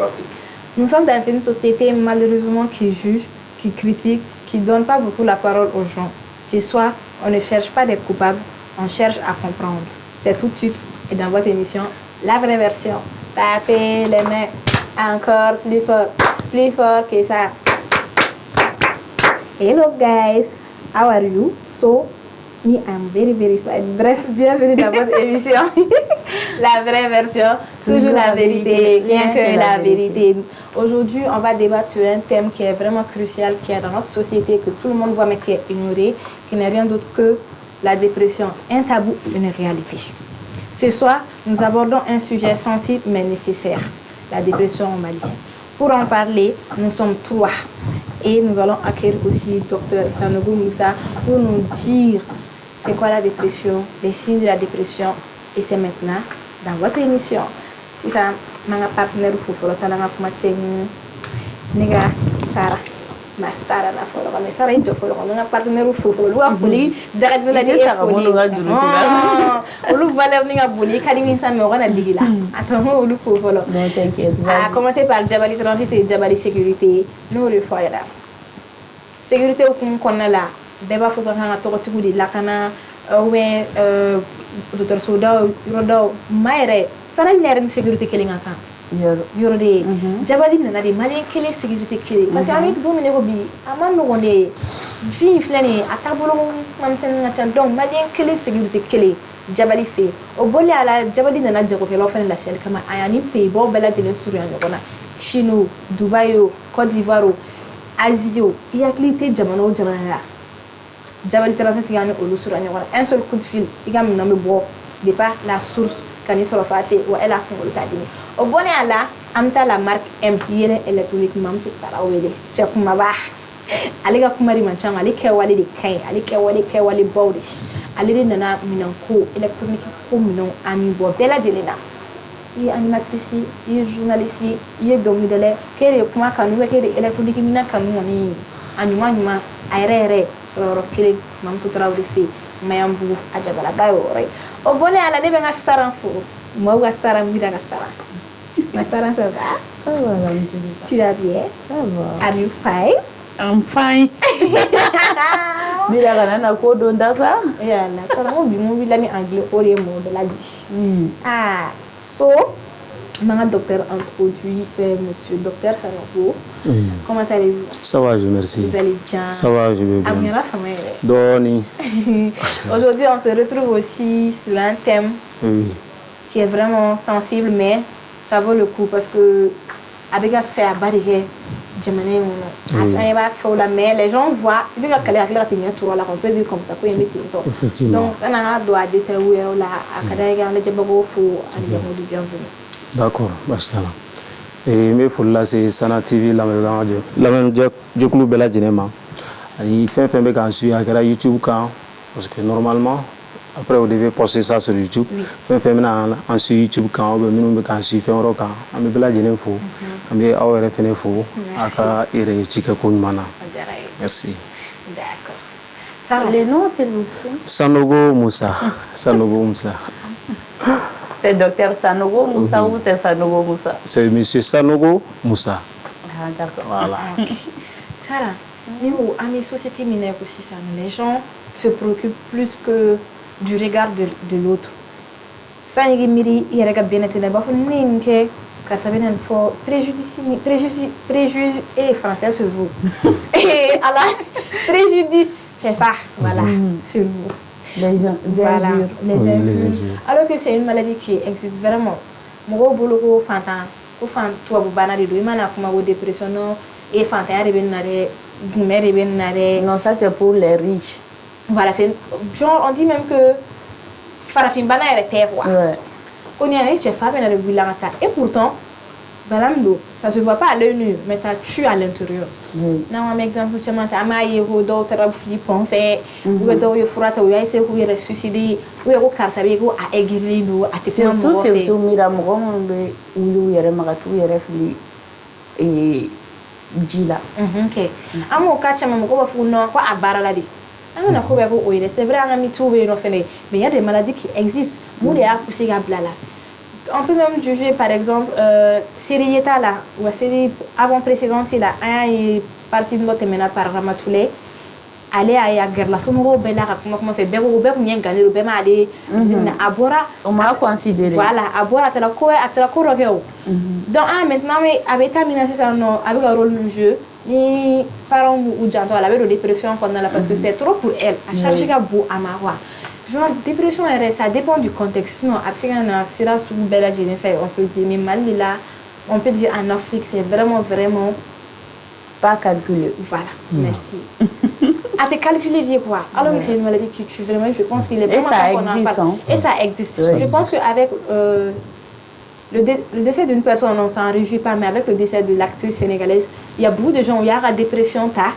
profit. Nous sommes dans une société malheureusement qui juge, qui critique, qui ne donne pas beaucoup la parole aux gens. Ce soir, on ne cherche pas des coupables, on cherche à comprendre. C'est tout de suite et dans votre émission, la vraie version. Tapez les mains encore plus fort que ça. Hello guys, how are you? So, me I'm very fine. Bref, bienvenue dans votre émission. La vraie version, toujours la vérité, rien que la vérité. Aujourd'hui, on va débattre sur un thème qui est vraiment crucial, qui est dans notre société, que tout le monde voit mais qui est ignoré, qui n'est rien d'autre que la dépression, un tabou, une réalité. Ce soir, nous abordons un sujet sensible mais nécessaire, la dépression au Mali. Pour en parler, nous sommes 3 et nous allons accueillir aussi Dr Sanogo Moussa pour nous dire c'est quoi la dépression, les signes de la dépression, et c'est maintenant dans votre émission. C'est ça, mon partenaire Foufolo, ça n'a pas été Niga Sarah. Ma Sarah la folle, mais Sarah est folle. On a partenaire Foufolo, ou à Fouli, direct de la vie à Fouli. On loue Valère Niga Bouli, Karim San Moran à Digila. Attends, on loue Foufolo. Non, t'inquiète. A commencer par Jabali Transit et Jabali Sécurité. Nous le foyer là. Sécurité au qu'on a là. Débat faut qu'on a tout de la cana. Ouais, docteur Soda, Rodo, Maire. Ça n'a pas de sécurité qui est là. Yorode jabali nana de malien kele sécurité kele parce que avec domine ko bi amano wonde fi flani atabolo man sen na tan donc malien kele sécurité kele jabali fe o boli ala jabali nana jago kele ofan la fiel kama ayani pe bo bela jele suru ya ngona Chino Dubai Côte d'Ivoire Asie yaklité jamano jamana jabali transit yani o suru ya ngona un seul coup de fil igam na me bo de pas la source kani soro fate wa ela ko ta dini o bone ala amta la marque MPL électronique mam to tara wele che kuma ba ali ga kuma ri mancham ali ke wale de kai ali ke wale bawdish ali de nana minan ko électronique ko minan ami bo bela jelena yi animatrice yi journaliste yi domi dele kere kuma kanu we kere électronique minan kanu woni anyuma ayre soro kele mam to tara wele fe mayambu ajabala gayo re o bone ala de ben astaran fo mo astaran mi daga astaran astaran ça va tu vas bien ça va are you fine I'm fine mi daga nana ko don dasa ya na tara mo bi la ni anglais ore mo de la vie so mon docteur introduit c'est monsieur docteur Sanogo. Comment allez-vous? Ça va, je merci. Vous allez bien? Ça va, je vais bien. Doni. Aujourd'hui, on se retrouve aussi sur un thème qui est vraiment sensible, mais ça vaut le coup parce que avec ça, mais les gens voient, on peut dire comme ça, donc on doit déterminer d'accord, basta. Et mais faut là c'est Sana TV la même jekulu bela jinema. Il fait be kan sur YouTube kan parce que normalement après on devait poster ça sur YouTube. Fait na en sur YouTube kan on be kan sur fait ro kan am bela jinen fo am be awere fene fo aka ire chika ko mana. Merci. D'accord. Les noms s'il vous plaît. Sanogo Moussa. Sanogo Moussa. C'est docteur Sanogo Moussa ou c'est Sanogo Moussa? C'est monsieur Sanogo Moussa. Ah d'accord. Voilà. Voilà. Nous, à mes sociétés mineures aussi, ça, les gens se préoccupent plus que du regard de l'autre. Ça, il y a bien été là-bas. Préjudice français sur vous. Et alors, préjudice, c'est ça, voilà, sur vous. Les gens, voilà, les injures. Alors que c'est une maladie qui existe vraiment. Moi, boulot fantan, au fan, toi, vous banal de mana comme au dépression et fantan non, ça c'est pour les riches. Voilà, c'est genre on dit même que farafin bana est terre. Ouais. On y a riche femme dans le bilan et pourtant balamdo, ça se voit pas à l'œil nu, mais ça tue à l'intérieur. Non, un exemple, tu m'as dit, d'autres Philippe ont fait, ou d'autres frères, ou ils se suicidé, ou ils car ça veut à aiguiller nous, à surtout Miramoron, où il y a Maratou, il y a Refli et Gila. Ok. Amo kacha maman ko bafu no ko abara la di. Anga na ko be ko oire, c'est vrai anga mi trouver no fene, mais il y a des maladies qui existent. Moi les a poussé à blala. on peut même juger par exemple série Yeta là ou série avant précédente là un parti de notre ménage par Ramatoulé aller à Yagar la somoro bella comment fait bego bego nyen gagner le bema aller abora on m'a considéré voilà abora atela ko rogeo donc maintenant mais avec terminé ça non avec un rôle jeu ni parents ou janto elle avait de dépression pendant là parce que c'était trop pour elle à charger ka beau amawa genre dépression ça dépend du contexte non absolument c'est là sous bella j'ai fait on peut dire mais mal là on peut dire en Afrique c'est vraiment pas calculé. Voilà, merci. À te calculer, dire quoi? Alors que c'est une maladie qui tue vraiment, je pense qu'il est vraiment et ça existe. Et ça existe. Je pense qu'avec le décès d'une personne, on ne s'en réjouit pas, mais avec le décès de l'actrice sénégalaise, il y a beaucoup de gens où il y a la dépression, quand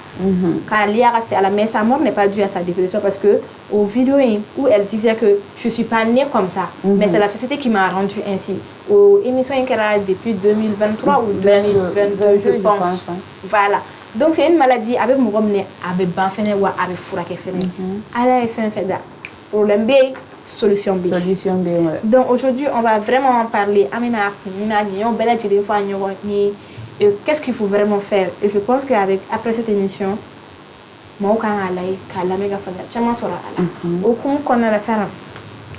il y a mais sa mort n'est pas due à sa dépression parce que aux vidéos où elle disait que je ne suis pas née comme ça, mais c'est la société qui m'a rendu ainsi. Aux émissions qu'elle a depuis 2023 ou 2022, je pense. Voilà. Donc c'est une maladie avec mon homme, avec banfene ou avec fourake fene. Alors il fait problème B, solution B. Solution B. Donc aujourd'hui on va vraiment en parler. Qu'est-ce qu'il faut vraiment faire? Et je pense qu'après cette émission, moi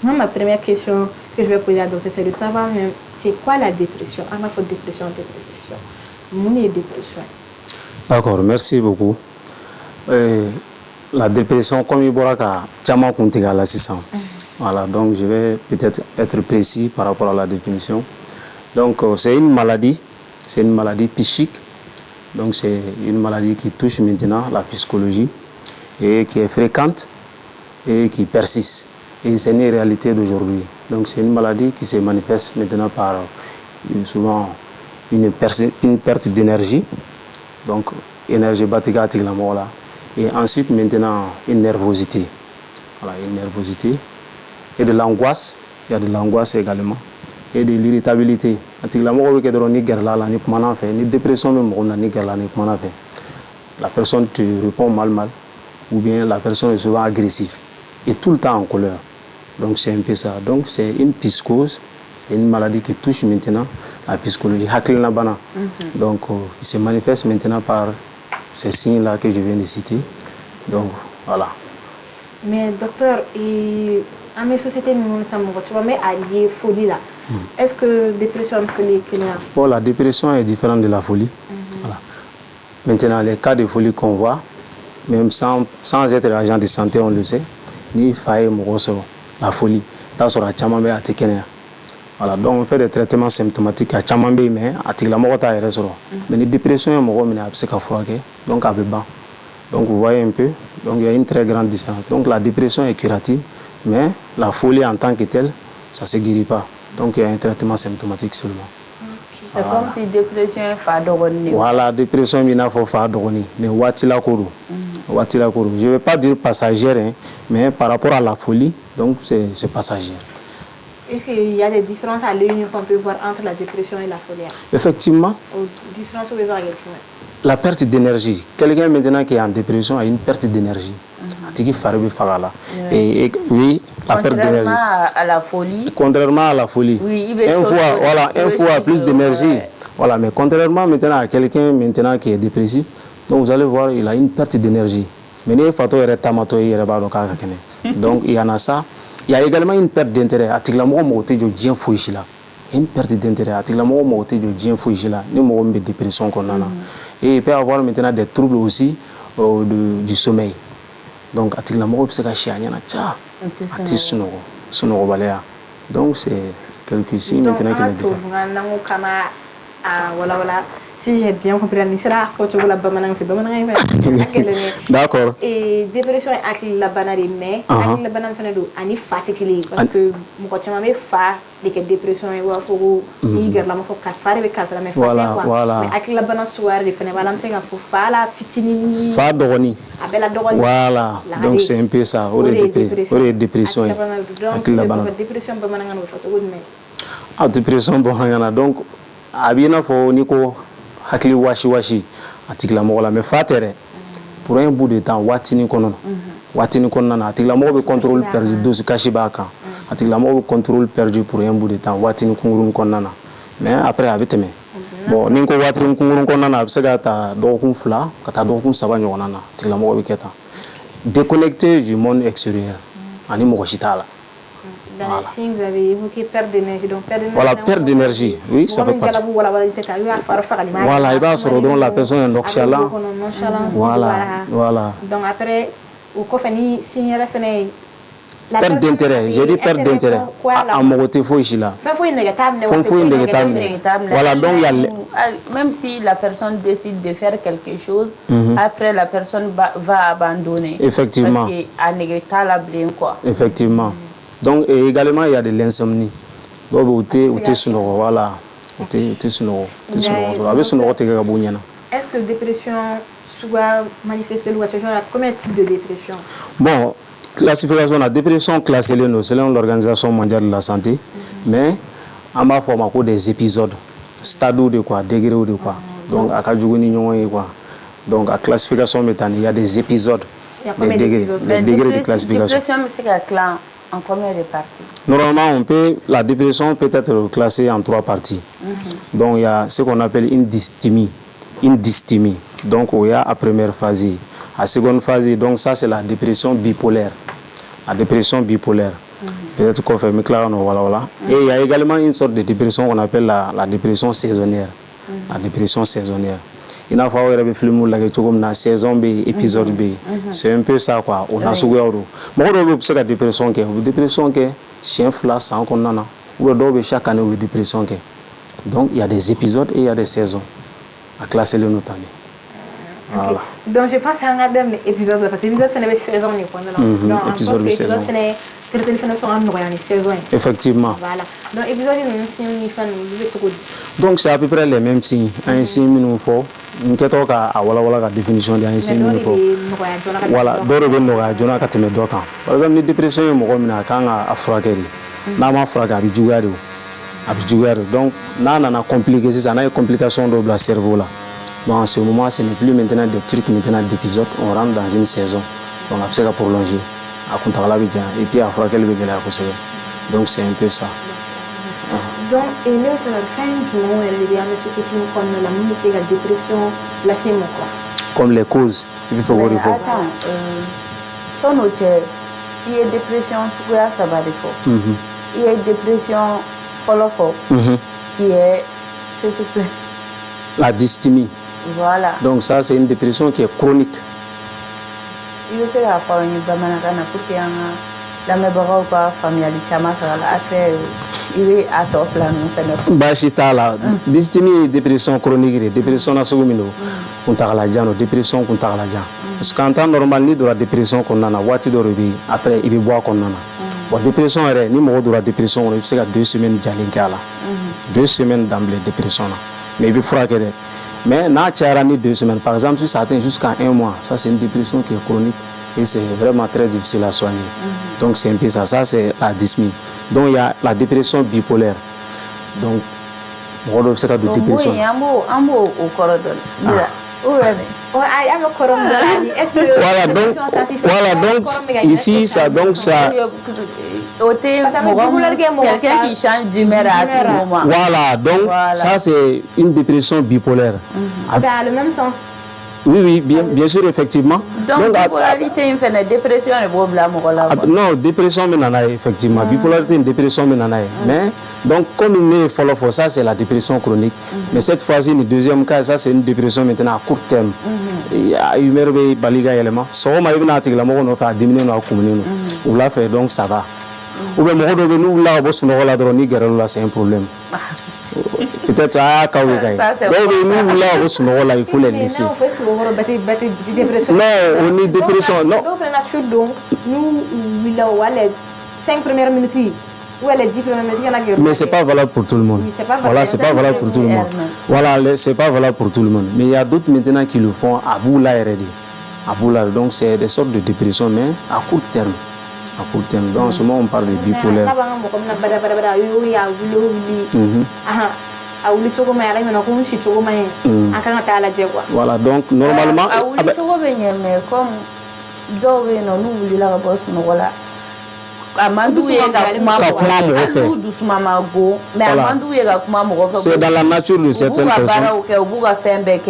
ma première question que je vais poser à docteur, c'est de savoir c'est quoi la dépression? Dépression. Mon dépression. D'accord, merci beaucoup. La dépression, comme il y a l'assistant. Voilà, donc je vais peut-être être précis par rapport à la définition. Donc c'est une maladie psychique. Donc c'est une maladie qui touche maintenant la psychologie et qui est fréquente et qui persiste. Et c'est une réalité d'aujourd'hui. Donc c'est une maladie qui se manifeste maintenant par souvent une perte d'énergie. Donc énergie batiga la mort là. Et ensuite maintenant une nervosité. Voilà, une nervosité. Et de l'angoisse. Il y a de l'angoisse également. Et de l'irritabilité. La personne te répond mal, ou bien la personne est souvent agressive et tout le temps en colère. Donc c'est un peu ça. Donc c'est une psychose, c'est une maladie qui touche maintenant la psychologie. Donc il se manifeste maintenant par ces signes-là que je viens de citer. Donc voilà. Mais docteur, à mes sociétés, tu vas mettre allier folie là. Est-ce que dépression et folie qu'il y a? Bon, la dépression est différente de la folie. Voilà. Maintenant, les cas de folie qu'on voit, même sans être agent de santé, on le sait, ni faille la folie. Voilà, donc on fait des traitements symptomatiques à Chamambe, mais à Tiglamorota et Resoro. Mais les dépressions, donc à Béban. Donc vous voyez un peu, donc il y a une très grande différence. Donc la dépression est curative, mais la folie en tant que telle, ça ne se guérit pas. Donc il y a un traitement symptomatique seulement. C'est comme si dépression est fadoroni. Voilà, dépression il faut fadoroni, mais watila kourou. Je ne vais pas dire passagère, hein, mais par rapport à la folie, donc c'est passager. Est-ce qu'il y a des différences à l'œil qu'on peut voir entre la dépression et la folie? Effectivement. Différences sur les organes. La perte d'énergie. Quelqu'un maintenant qui est en dépression a une perte d'énergie. Et oui, la perte d'énergie. À la folie. Contrairement à la folie. Oui, un fois plus d'énergie. Voilà, mais contrairement maintenant à quelqu'un maintenant qui est dépressif, donc vous allez voir, il a une perte d'énergie. Mais donc il y en a ça. Il y a également une perte d'intérêt. Une perte d'intérêt. Dépression qu'on a. Et il peut y avoir maintenant des troubles aussi du sommeil. Donc, donc c'est quelque chose maintenant qui est différent. Si j'ai bien compris, d'accord. Et dépression est la banane, mais la banane est fatiguée parce que mon de dépression est voilà. Mais avec la banane soir, il faut la fitini. Voilà. Donc c'est un peu ça. Dépression. Dépression, donc abina fo niko hakli washi atigla mola me fatere pour un bout de temps watini kono na atigla mo be contrôle perdu dose kashi baka a tigilamɔgɔ bɛ contrôle perdu pour un bout de temps waatinin kunkuruni kɔnɔna na mais après a bɛ tɛmɛ bon ni n ko waatinin kunkuruni kɔnɔna na a bɛ se ka ta dɔgɔkun 2 ka taa dɔgɔkun 3 ɲɔgɔnna na tigilamɔgɔ bɛ kɛ tan déconnecté du monde extérieur ani mɔgɔ si t'a la. Dans les signes, vous avez évoqué perte d'énergie. Donc, voilà, perte d'énergie, oui, ça fait partie. Voilà, il va se redonner la personne est nonchalant. Voilà. Donc, après, au coffre, signe perte d'intérêt, j'ai dit perte d'intérêt. À mon côté, il faut ici là. Voilà, donc il y a. Même si la personne décide de faire quelque chose, après la personne va abandonner. Effectivement. Parce qu'il a la blâme, quoi. Effectivement. Donc, et également, il y a de l'insomnie. Donc, voilà. Est-ce que dépression soit manifestée ou combien de types de dépression? Bon, classification, la dépression classée selon l'Organisation mondiale de la santé, mais on va former des épisodes, stade de quoi, degré de quoi. Donc, à quoi. Donc, la classification méthanique, il y a des épisodes, des degrés de classification. Dépression, c'est un clan. En combien de parties? Normalement, la dépression peut être classée en 3 parties. Donc, il y a ce qu'on appelle une dysthymie. Donc, il y a la première phase. La seconde phase, donc ça, c'est la dépression bipolaire. La dépression bipolaire. Peut-être qu'on fait voilà. Et il y a également une sorte de dépression qu'on appelle la dépression saisonnière. La dépression saisonnière. Il a fallu que film la saison B, épisode B. C'est un peu ça quoi. On a souvent la dépression que chien flas sans qu'on en a. Ou chaque année une dépression que. Donc il y a des épisodes et il y a des saisons à classer le notamment. Voilà. Donc je pense à un épisode parce que l'épisode fait des saisons effectivement. Voilà. Donc épisode donc c'est à peu près les mêmes signes. Un signe nous faut. Nous avons la définition d'un signe nous faut. Voilà. Par exemple, la dépression est donc, on a compliqué, ça a une complication de la cerveau là. Donc, en ce moment, ce n'est plus maintenant des trucs d'épisodes, on rentre dans une saison. Donc, on va prolonger. Et puis, donc, c'est un peu ça. Donc, et là, fin du monde, il y a une société comme la musique, la dépression, la fémo, quoi. Comme les causes, il faut voir. Attends, son autre, il y a dépression, ça va de faux. Il y a dépression, qui est, la dysthymie. Voilà. Donc ça, c'est une dépression qui est chronique. Il faut faire une bamanagana pour qu'il y ait la mémoire ou pas familiale, après, il est à top là. Bachita là, dysthymie, dépression chronique, dépression nationale, dépression parce qu'en temps normal, ni de la dépression qu'on a, après il boit qu'on a. Bon, dépression, ni mot de la dépression, il y a 2 semaines d'Alinka là. 2 semaines d'emblée dépression là. Mais il faut frapper. Mais n'a pas 2 semaines. Par exemple, si ça atteint jusqu'à 1 mois, ça c'est une dépression qui est chronique et c'est vraiment très difficile à soigner. Donc c'est un peu ça. Ça c'est la dysthymie. Donc il y a la dépression bipolaire. Donc, on doit faire de dépression. Voilà donc ici ça quelqu'un qui change d'humeur à tout moment. Voilà, donc ça c'est une dépression bipolaire. Dans le même sens. Oui, bien sûr, effectivement. Donc bipolarité, une dépression est problème. Non, dépression, mais effectivement. Bipolarité, une dépression, mais donc, comme il est follow ça, c'est la dépression chronique. Mais cette fois-ci, le deuxième cas, ça, c'est une dépression maintenant à court terme. Il y a une baliga élément. Si on a eu un article, on a fait diminuer nos communes. On l'a fait, donc ça va. Ou bien, nous, là, c'est un problème. Peut-être à Kaoué. Donc, nous, là, il faut les laisser. Non, on est dépression. Non. Donc, nous, 5 premières minutes. Mais ce n'est pas valable pour tout le monde. Voilà, c'est pas valable pour tout le monde. Voilà, c'est pas valable pour tout le monde. Mais il y a d'autres maintenant qui le font à bout là, donc c'est des sortes de dépression, mais à court terme. À court terme. Donc en ce moment, on parle de bipolaire. Voilà, donc normalement. C'est dans la nature de certaines personnes.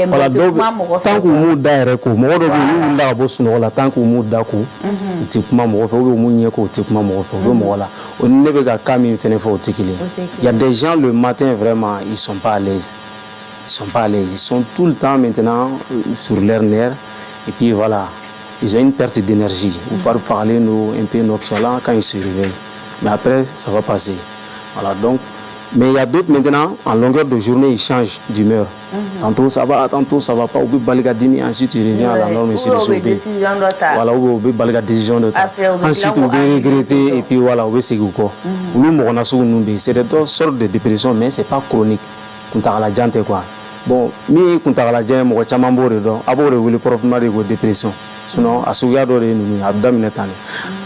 Voilà, donc, tant que vous avez tant que vous il y a des gens le matin vraiment ils sont pas à l'aise. Ils sont pas à l'aise. Ils sont tout le temps maintenant sur leur nerf. Et puis voilà, ils ont une perte d'énergie. Il faut parler un peu nonchalant quand ils se réveillent. Mais après, ça va passer. Voilà, donc, mais il y a d'autres maintenant, en longueur de journée, ils changent d'humeur. Tantôt ça va pas. Ou bien ensuite tu reviens à la norme et sur le voilà, ou bien décision de temps. Ensuite, on va regretter et puis voilà, on va se quoi. C'est des sortes de dépression, mais c'est pas chronique. Quoi. Bon, mais quand on a la jambe, on a le proprement de dépression. Sinon, à ce moment-là, on a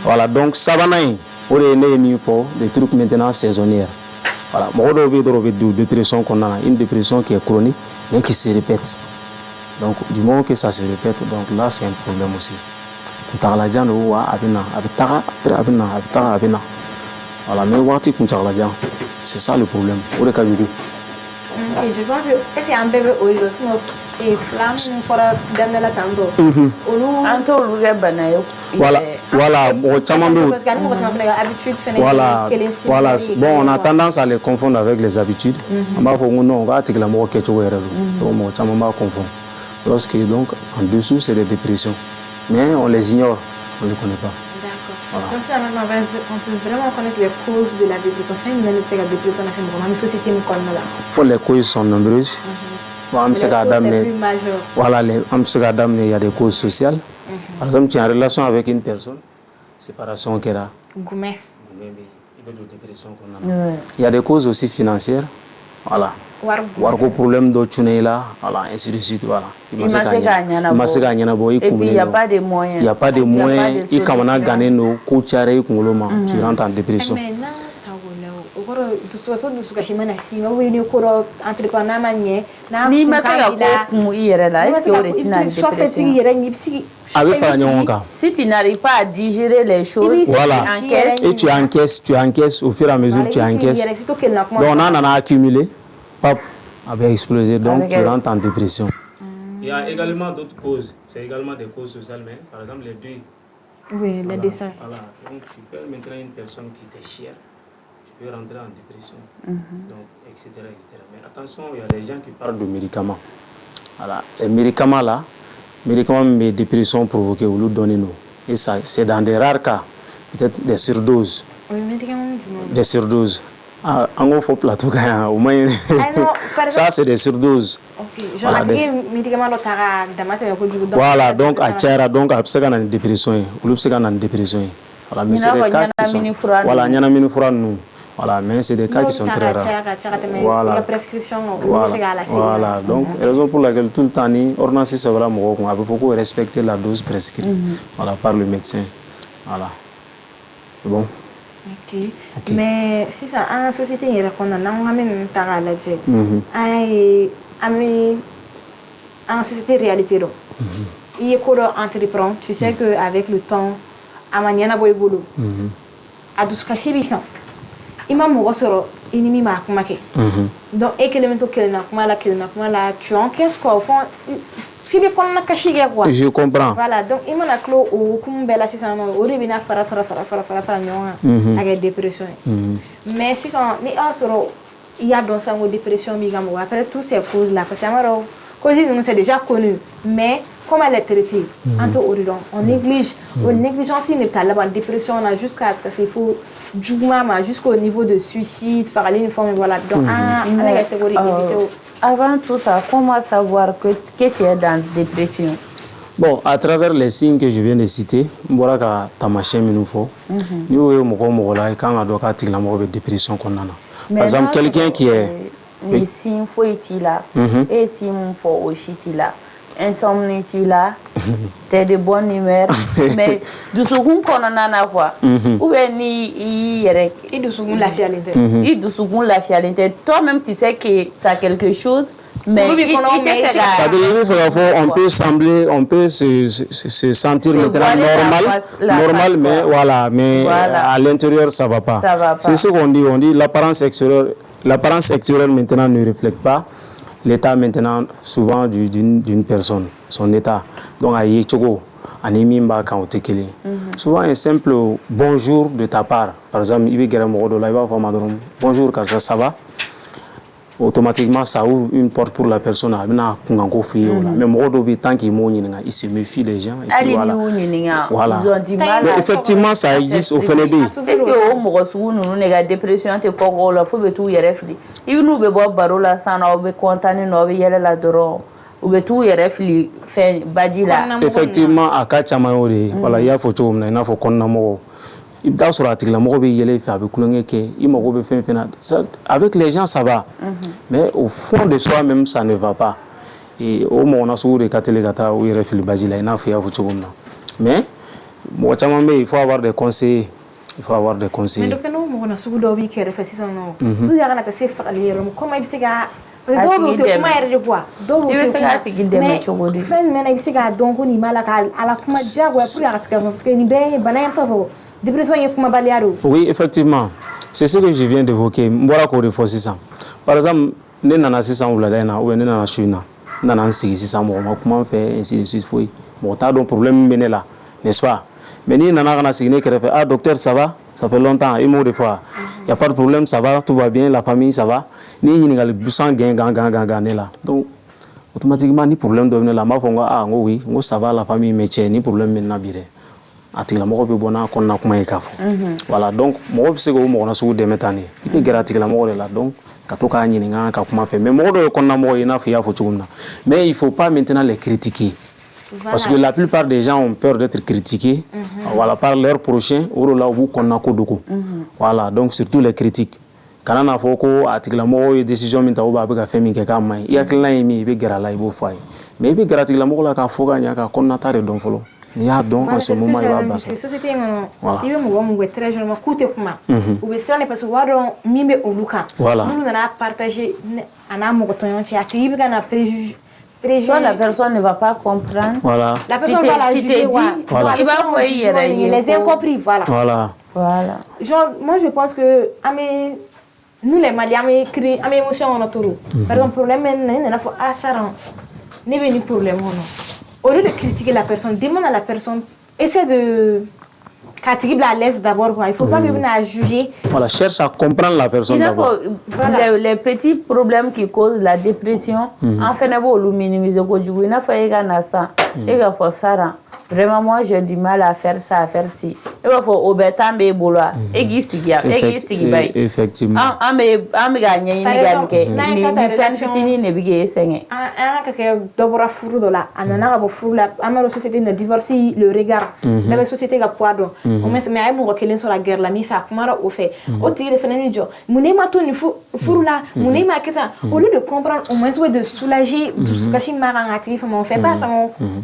voilà, donc ça va naître. On a des trucs maintenant saisonniers. Voilà, une dépression qu'on a, une dépression qui est chronique, mais qui se répète. Donc, du moment que ça se répète, donc là, c'est un problème aussi. Quand on a la jambe, on a voilà, mais c'est ça le problème. Et je pense que c'est un peu et flamme pour donner la tantôt. Voilà, voilà. Bon, on a tendance à les confondre avec les habitudes. On va confondre. Lorsque donc en dessous c'est des dépressions, mais on les ignore, on ne les connaît pas. Voilà. Donc on peut vraiment connaître les causes de la dépression. Les causes sont nombreuses. Voilà, il y a des causes sociales. Par exemple, tu es en relation avec une personne, séparation qui est là. Il y a des causes aussi financières. Voilà. Wargo problème d'autres là, voilà, ainsi de suite, voilà. Et puis il n'y a pas de moyens. Il n'y a pas de moyens. Et quand on a gagné nos coachs, tu rentres en dépression. Si tu n'arrives pas à digérer les choses, voilà. Et tu encaisses, au fur et à mesure tu encaisses. Donc on en a accumulé. Pop avait explosé, donc tu rentres en dépression. Il y a également d'autres causes, c'est également des causes sociales, mais par exemple les deuils. Oui, les décès. Voilà, donc tu peux maintenant une personne qui t'est chère, tu peux rentrer en dépression, donc, etc., etc. Mais attention, il y a des gens qui parlent de médicaments. Voilà, les médicaments là, médicaments mais dépression provoquée, ou nous donnez nous. Et ça, c'est dans des rares cas, peut-être des surdoses. Oui, médicaments. Des surdoses. En gros, il faut plateau au moins. Ça, c'est des surdoses. Voilà, voilà, donc à Tchara, donc à Psegan en dépression. Ou Psegan en dépression. Voilà, mais c'est des cas qui sont. Voilà, il y en a mille fois nous. Voilà, mais c'est des cas qui sont très rares. Voilà. Voilà, donc raison pour laquelle tout le temps, ordonnance c'est vraiment il faut respecter la dose prescrite. Voilà, par le médecin. Voilà. Bon. Okay. Mais si ça en la société il répond en société réalité il est entreprendre tu sais que avec le temps amanyana boy bolo aduska shibikan imam soro inimi ma kuma ke donc élément kelna kuma la tu encaisses quoi au fond je comprends. Voilà, donc il m'a clos au Kumbela, c'est ça, au Ribina Fara, avec dépression. Mais si il y a dans sa dépression, après toutes ces causes-là, parce que c'est déjà connu, mais comment elle est traitée, on néglige, on négligence, il n'est pas là, la dépression, on a jusqu'à ce qu'il faut jusqu'au niveau de suicide, faire une forme, voilà, donc, avant tout ça, comment savoir que tu es dans la dépression? Bon, à travers les signes que je viens de citer, je vais t'amasser nous faut. Nous quand on doit la dépression qu'on a. Par exemple, quelqu'un qui est les signes faut être là et signes faut aussi là. Insomnie tu là, t'es de bonne humeur, mais du second qu'on en a quoi. Ou bien ni du second la fialité. Toi-même tu sais que tu as quelque chose, Mais on peut sembler, on peut se sentir maintenant normal, mais voilà, à l'intérieur ça va pas. C'est ce qu'on dit, l'apparence extérieure maintenant ne reflète pas l'état maintenant souvent d'une personne, son état. Donc souvent un simple bonjour de ta part, par exemple, il va dire bonjour car ça va. Automatiquement ça ouvre une porte pour la personne à venir mais tant qu'il se méfie des gens et puis voilà. Mais effectivement ça existe au Fénébi. Est-ce que au Morossou nous avons dépression te Congo la faut tout y réfléchir il nous be boire barola sans be contaner no be yele la doro ou be tout y réfléchir fait badila effectivement à Kachamayori voilà il y a photo il faut qu'on amo il doit sur l'article la mort avec les gens ça va mais au fond de soi même ça ne va pas et au moins on a souvent des catégories où il réfléchit bagila il n'a fait à votre mais moi il faut avoir des conseils. Il faut avoir des conseils. Mais docteur, nous on a souvent d'obéir qui réfléchissent non. Nous y a rien à se faire lire. Comment il se gagne? Mais mais oui, effectivement. C'est ce que je viens d'évoquer. Par exemple, nous avons 600 ou nous avons 600 comment faire ainsi de suite. Bon, tu as un problème là, n'est-ce pas? Mais nous avons signé que ah docteur ça va, ça fait longtemps, il m'a des fois. Il n'y a pas de problème, ça va, tout va bien, la famille ça va. Ni avons le busan là. Donc automatiquement ni problème de là, ma fonga ah oui, ça va la famille mais ni problème maintenant biré. Atigla moko be bona kon na kuma ikafo. Voilà donc mo se go mo na su de metane. Il peut atigla mo là donc katoka nyinga ka kuma fait mais mo do kon na mo ina fi ya fo tugumna. Mais il faut pas maintenant les critiquer. Voilà. Parce que la plupart des gens ont peur d'être critiqués voilà, par leurs prochains. Voilà, donc surtout les critiques. Quand on a fait une décision, mais il y a il y a donc en ce moment il va passer. Voilà. Soit la personne ne va pas comprendre. Voilà. La personne va la juger. Voilà. Il va envoyer les incompris. Voilà. Voilà. Genre, moi je pense que nous les Maliens, on émotion en autour. Par exemple, problème, il faut assaran. N'est pas un problème. Au lieu de critiquer la personne, demande à la personne, essaie de catégorie à l'aise d'abord. Il ne faut pas que vous à juger. Voilà, cherche à comprendre la personne d'abord. Voilà. Les petits problèmes qui causent la dépression, en fait, on va minimiser. Il n'a pas égal ça. Vraiment, moi, j'ai du mal à faire ça, à faire ci. Il faut obéter mes boulots. Effectivement. Le regard. La société a poids. Mais il sur la guerre, la mi fait au fait. Au tir de job. Mon ématon, il faut là. Mon émaqueta. Au lieu de comprendre, au moins de soulager, on fait pas ça.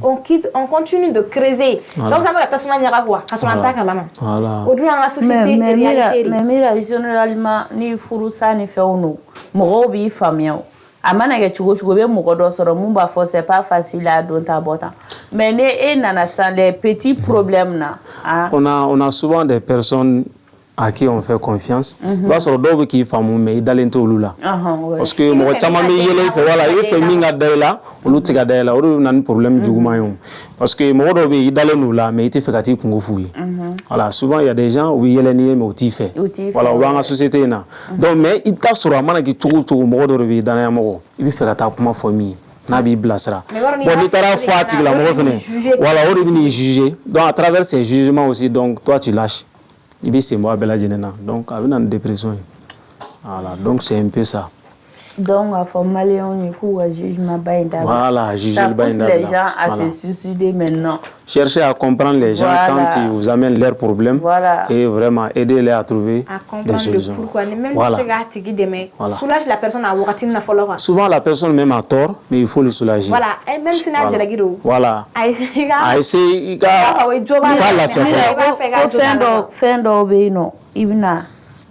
On quitte, on continue de creuser. Ça vous savez que ça manière à quoi? À son attaque à la main. Aujourd'hui, dans la société, mais généralement, ni furu ça ni fait nous. Mon bi famille. Amana ke chugo be mugodo soro mumba fo c'est pas facile à donner ta botan. Mais les les petits problèmes là. On a souvent des personnes à qui on fait confiance. Là sur dobe qui famu mais dalento lula. Parce que mo chama me yele fait voilà, il fait minga daila, on luti ga daila, on a un problème juguma yon. Parce que mo dobe idalenu là mais il fait kati kungo fouyi. Voilà, souvent il y a des gens où yele ni mais oti fait. Voilà, on la société na. Donc mais il ta sur amana ki tugu mo dobe idana mo. Il fait kata kuma famille. Nabi blasra. Bon, il t'a fait la mo voilà, on est jugé. Donc à travers ces jugements aussi donc toi tu lâches. Il c'est moi bella genena donc avec une dépression voilà donc c'est un peu ça donc à former on y jugement bainda voilà juger le bainda les gens à se suicider maintenant chercher à comprendre les gens quand ils vous amènent leurs problèmes et vraiment aider-les à trouver des solutions pourquoi même si c'est demain soulage la personne à wakati na follow souvent la personne même a tort mais il faut le soulager voilà et même si na jela giro voilà essayer pas la faire. Fendo be no ibna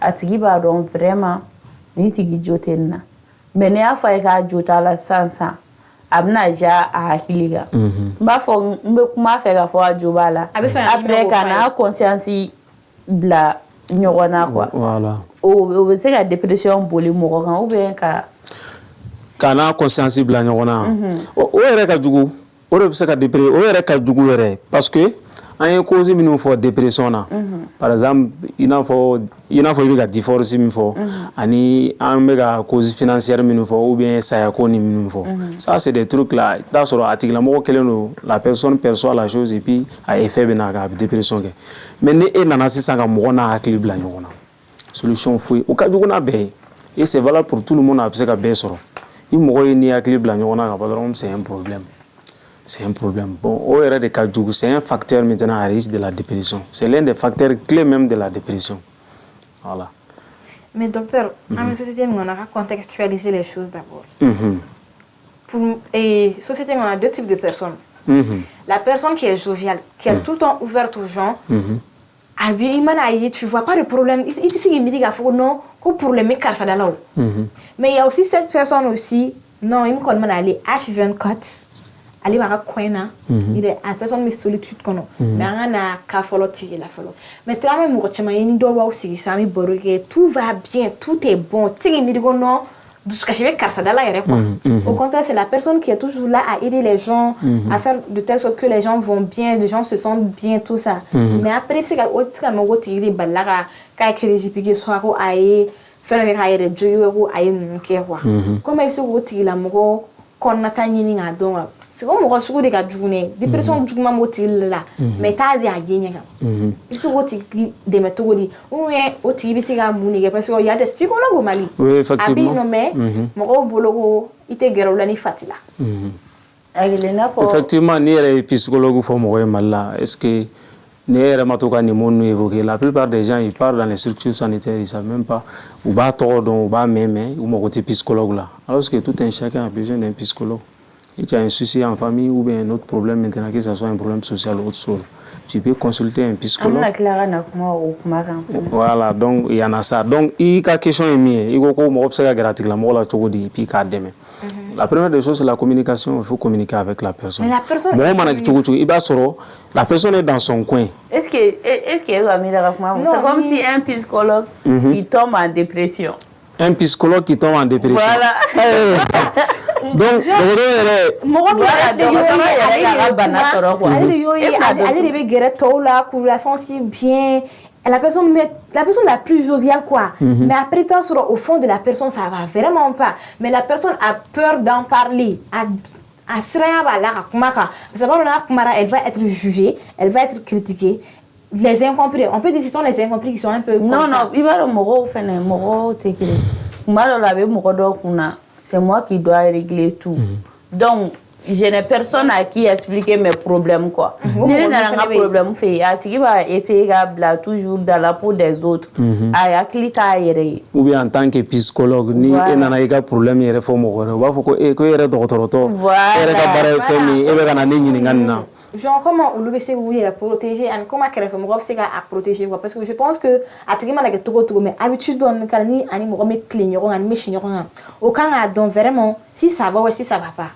atigi ba don vraiment ni tigi jotenna mais ne y'a fɔ ka jota la sansan a bɛna ja a hakili kan n b'a fɔ n bɛ kuma fɛ ka fɔ a jo b'a la après ka n'a conscience bila ɲɔgɔn na quoi voilà o bɛ se ka dépression boli mɔgɔ kan ou bien ka n'a conscience bila ɲɔgɔn na o yɛrɛ ka jugu o de bɛ se ka dépresser o yɛrɛ ka jugu yɛrɛ parce que an ye cause minnu fɔ dépression na par exemple i n'a fɔ i bɛ ka divorce min fɔ ani an bɛ ka cause financière minnu fɔ ou bien sayako ni minnu fɔ ça c'est des trucs là i t'a sɔrɔ a tigilamɔgɔ kelen don la personne perçoit la chose et puis a effet bɛ na a bɛ dépression kɛ mais ni e nana sisan ka mɔgɔ n'a hakili bila ɲɔgɔn na solution foyi o ka jugu n'a bɛɛ ye et c'est valable pour tout le monde a bɛ se ka bɛɛ sɔrɔ ni mɔgɔ ye n'i hakili bila ɲɔgɔn na ka ban dɔrɔn c'est un problème. C'est un problème. Bon, c'est un facteur maintenant à risque de la dépression. C'est l'un des facteurs clés même de la dépression. Voilà. Mais docteur, dans la société, on a contextualisé les choses d'abord. Et société, on a deux types de personnes. La personne qui est joviale, qui est tout le temps ouverte aux gens, tu vois pas de problème. Ici, il me dit qu'il non, qu'au problème est car ça là. Mais il y a aussi cette personne aussi, non, il me connaît aller H24. Ali b'a koina il est a personne mais solitude kono mais on a ka folo tigi la folo mais tellement mo chama yini do ba usigi sami boroge tout va bien tout est bon tigi mi digo non du ce que je vais karsa dala yere quoi au contraire c'est la personne qui est toujours là à aider les gens à faire de telle sorte que les gens vont bien les gens se sentent bien tout ça mais après c'est que autre mo tigi balaga ka crazy piqué soiro aye faire les aye de joyo ko aye nke quoi comme il se go tigi la mo ko nata nyini nga don c'est comme on sugu de ka jugune dépression juguma moti la mais ta di agenya ka isu goti de metodi ou bien oti bi se ga muni parce qu'il y a des psychologues au Mali oui effectivement abi no mais mo bologo ite gero la ni fatila effectivement ni les psychologues font mo Mali est-ce que ne yɛrɛ ma to ka nin mot évoqué la plupart des gens ils partent dans les structures sanitaires ils savent même pas ou b'a tɔgɔ dɔn ou b'a mɛn ou mago tɛ psychologue là alors que tout un chacun a besoin d'un psychologue. Si tu as un souci en famille ou bien un autre problème maintenant, que ce soit un problème social ou autre chose, tu peux consulter un psychologue. Voilà, donc il y en a ça. Donc, il y a une question il faut que puis la première des choses, c'est la communication. Il faut communiquer avec la personne. Mais la personne est dans son coin. Est-ce que c'est comme si un psychologue qui tombe en dépression. Un psychologue qui tombe en dépression. Voilà. Donc, la personne la plus joviale quoi. Mais après au fond de la personne ça va vraiment pas. Mais la personne a peur d'en parler. Elle va être jugée, elle va être critiquée. Les incompris, on peut dire que ce sont les incompris qui sont un peu comme ça. Non, il va le c'est moi qui dois régler tout. Donc, je n'ai personne à qui expliquer mes problèmes quoi. Si j'ai un problème, il va essayer de toujours dans la peau des autres. Ou bien en tant que psychologue, ni un problème, il faut genre comment on le sait la protéger et comment qu'elle fait moi c'est à protéger quoi parce que je pense que à tigima na tout mais habitude on calni ani mo mettre clignon ani machine aucun a donc vraiment si ça va ou si ça va pas.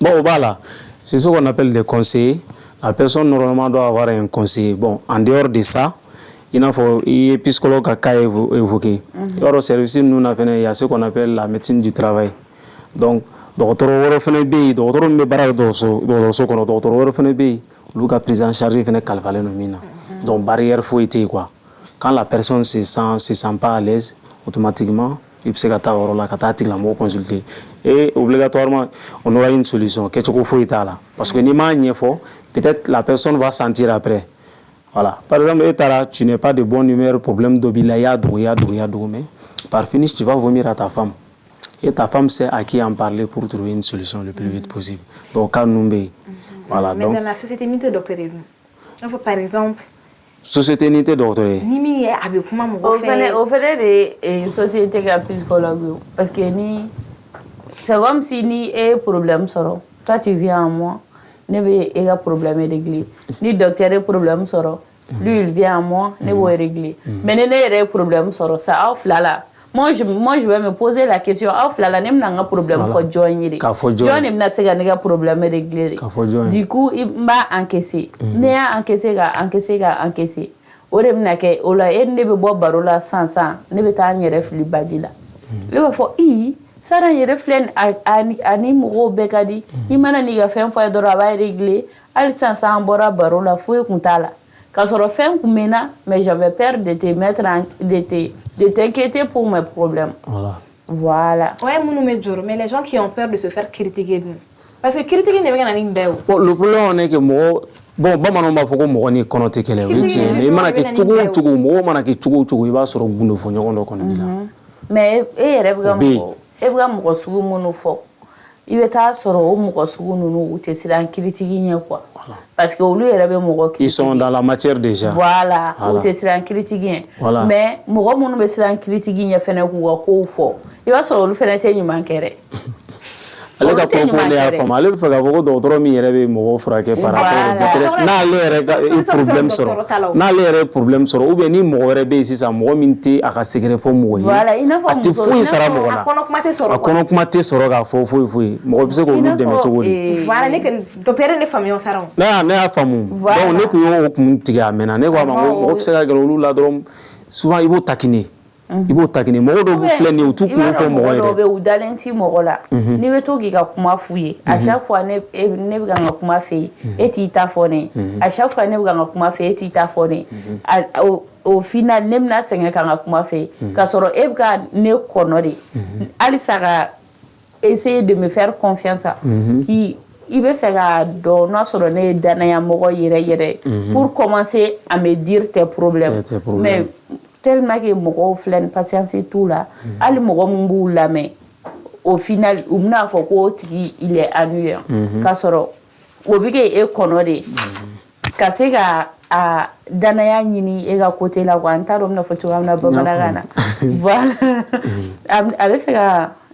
Bon voilà, c'est ce qu'on appelle des conseillers. La personne normalement doit avoir un conseiller. Bon, en dehors de ça, il faut un psychologue à évoquer. Au service nous il y a ce qu'on appelle la médecine du travail. Donc docteur woro fene be docteur me bara do so kono docteur woro fene be lu ka prise en charge fene calvaler no mina donc barrière faut être quoi quand la personne se sent pas à l'aise automatiquement il peut se gata woro la kata tigla mo consulter et obligatoirement on aura une solution quelque chose faut être là parce que ni ma nyefo peut-être la personne va sentir après voilà par exemple etara tu n'es pas de bonne humeur problème d'obilaya douya mais par finish tu vas vomir à ta femme. Et ta femme sait à qui en parler pour trouver une solution le plus vite possible. Donc, quand nous voilà. Mais donc, dans la société nité doctorale, par exemple. Société nité doctorale. Ni avec comment on fait des sociétés qui psychologue parce que c'est comme si ni un problème sort. Toi tu viens à moi, ne veux un problème réglé. Ni docteur un problème sort. Lui il vient à moi, ne veut régler. Mais ne un problème sort ça off là. moi je vais me poser la question ah flala nem na problème fo joindre John nem na sega nega problème régler du coup il m'a encaissé né encaissé orem na ke ola ne be bo barola sansan ne be ta nyere fili badila le ba fo sara yere flen ani mo bekadi imana ni ga fen fo do raba régler al sansan bora barola fo kuntala ka soro fen kumena mais j'avais peur de te mettre de t'inquiéter pour mes problèmes. Voilà. Ouais, mais les gens qui ont peur de se faire critiquer. Parce que critiquer n'est pas un béo. Bon, le problème est que moi, bon, bamanon ma foko mo ni konote kele. Mais mana ke tugu mo mana ke tugu iba soro gundo fo nyondo kono bila. Mais rebga mo sugu mono fo. Il est à soro mo sugu nunu ou te sira critiquer nya quoi. Parce que lui ils sont dans la matière déjà. Voilà, ou te sira critiquer. Mais mo mo be sira critiquer nya fene ko fo. Il va soro lu fene te nyuma kere. Ale ka propos ya fama ale fa ka foko docteur mi yere be mo frake par rapport au détresse na le yere problème soro ou bien ni mo yere be sisa mo minti aka segre fo mo yi voilà ina fa ati fu sara mo na akono kumate soro ga fo mo be se ko lu de me to wori voilà ne que docteur ne famille on sara na ya famu donc ne ko yo ko muntiga amena ne ko ma mo be se ga lu la drom souvent ibo takine ibo takine mo do bu fleni o tuku fo mo yere be udalenti mo la ni be to gi ga kuma fuye à chaque fois ne be ga kuma fe et ti ta fone à chaque fois ne be ga kuma fe et ti ta fone au final nem na tsenga ka kuma fe ka soro e ga ne konori ali sara essayer de me faire confiance qui il veut faire donner sur ne dana ya mo yere pour commencer à me dire tes problèmes mais tellement que mon flène patience et tout là ali mo mbu la mais au final umna fo ko il est annulé ka soro obike e konore ka tega a danaya nyini e ga côté la wa ntaro na fo tuwa na bamalagana voilà avec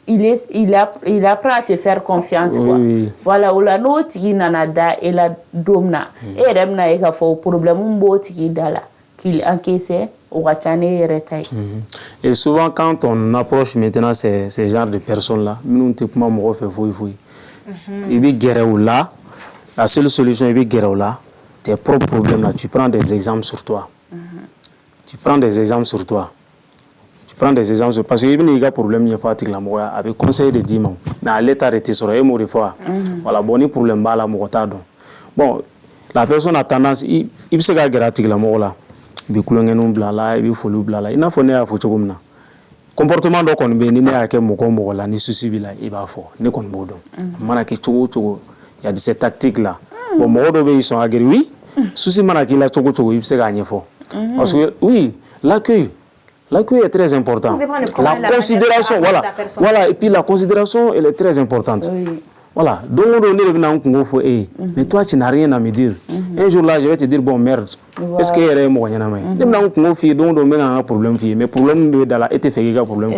il apprend à te faire confiance quoi voilà ola no tigi nanada et la domna et remna e ka fo problème mbo tigi dala qu'il encaisse. Et souvent, quand on approche maintenant ces genres de personnes-là, nous ne fait fouille. Il y a guerre là, la seule solution, il y a guerre là, tes propres problèmes là, tu prends des exemples sur toi. Tu prends des exemples sur toi. Parce que il y a un problème, il y a un problème, avec conseil de dimanche, mais l'état de sur les mots de foi. Voilà, bon, problème, bon, la personne a tendance, il se gagne la mort là. Bi kulongenu blala bi folu blala ina fo ne ya fo chogumna comportement do kon be ni ne ake moko la ni susi bila iba fo ne kon bodo mana ki chogo il y a de ces tactiques là bon modo be ils sont agri oui susi mana ki la chogo il se gagne fo parce que oui l'accueil est très important la considération voilà et puis la considération elle est très importante voilà, donc mais toi tu n'as rien à me dire. Un jour là je vais te dire bon merde. Est-ce qu'il y a un moyen à me problème mais problème de la été fait problème.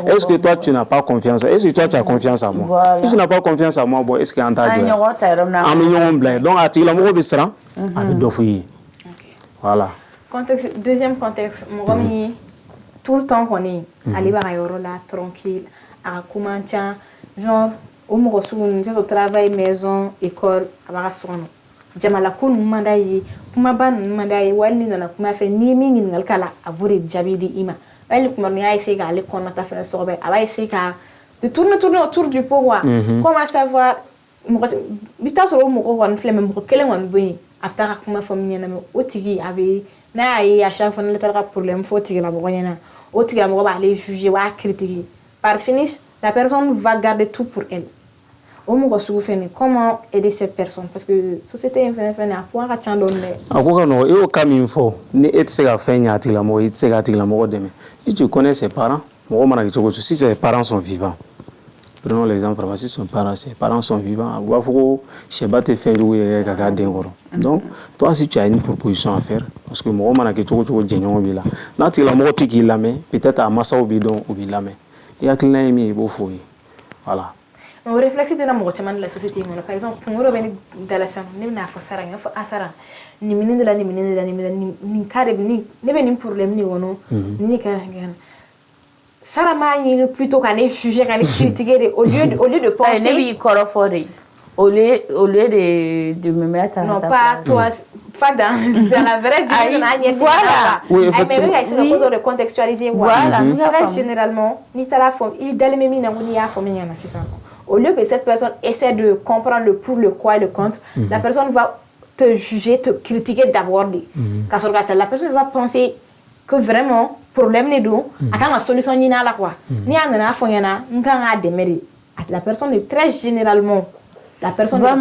Est-ce que toi tu n'as pas confiance? Est-ce que toi tu as confiance à moi? Si tu n'as pas confiance à moi, bon est-ce qu'il y a un tas de donc à tirer l'amour de ça avec deux filles. Voilà. Deuxième contexte, tout le temps qu'on est allé là tranquille, à commencer genre au travail, maison, école, à jamala kun mandayi kuma ban mandayi walni na kuma fe ni mingi ngalkala aburi jabidi ima wali kuma ni ay sega ale konna ta fe sobe aba sega de tourner autour du pot quoi comment savoir bita soro mo ko won flemme mo kelen won buyi afta kuma famille na otigi abi na ay a chaque fois le tara problème faut tigi la bo nyana otigi la mo ba les juger wa critiquer par finish la personne va garder tout pour elle. Comment aider cette personne? Parce que la société est à point à t'endonner. Si tu connais ses parents, si ses parents sont vivants, prenons l'exemple, si ses parents sont vivants, donc, toi, si tu as une proposition à faire, parce que peut-être à Massa ou Bidon ou Bilame, il y a quelqu'un qui est beau. Voilà. On réfléchit dans de la société. Par exemple, pour nous, dans la salle, nous n'avons pas ça, nous avons ni minute la ni minute la ni carré ni problème ni wono ni ça m'a plutôt qu'à les juger, qu'à les critiquer, au lieu de penser. Au lieu de me mettre à non, pas toi, pas dans la vraie vie. Voilà. Oui, effectivement. Oui. De contextualiser. Voilà. Très généralement, ni t'as la forme, il d'aller même ni à forme, il y en a 600 ans. Au lieu que cette personne essaie de comprendre le pour, le quoi et le contre, la personne va te juger, te critiquer d'abord. La personne va penser que vraiment, problème n'est d'où, à quand la solution n'y a là quoi. Ni à n'a pas fait, la personne est très généralement, la personne va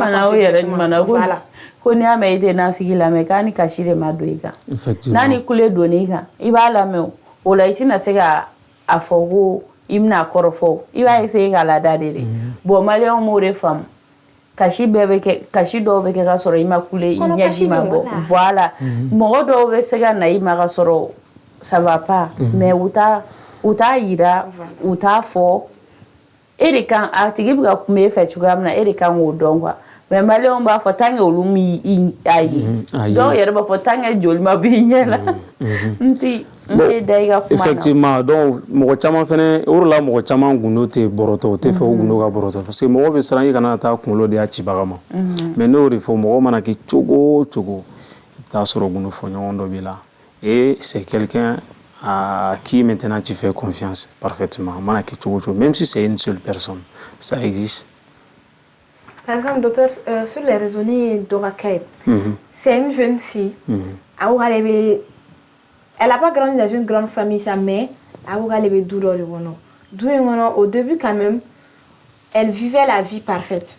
voilà. Qu'on a mais été nafiki la mécanique caché de madoïga. Effectivement. Nani coulé doniga, il va la main. Au laïtina sega à fogo, imna korofo, il va essayer à la dade. Bon, malé on mourrait femme. Kashi bebe kashi do be ka soro ima kule inyagi mabo voilà mo do be sega na ima ka soro ça va pas mais uta ira uta fo erikan atigi bi ka kume fe chugamna erikan wo dongwa mais male on ba fo tange olumi ayi donc yere ba fo tange jolma bi nyela nti effectivement donc mo chama fene urla mo chama gundo te boroto te fo gundo ga boroto parce que mo be sran kana ta kunlo de achi bagama mais no ri fo mo mana ki chogo ta soro gundo fo nyondo bila et c'est quelqu'un à qui maintenant tu fais confiance parfaitement mana ki chogo même si c'est une seule personne ça existe. Par exemple, docteur, sur les raisonnées d'Orakai, c'est une jeune fille. Elle n'a pas grandi dans une grande famille, sa mère. Au début, quand même, elle vivait la vie parfaite.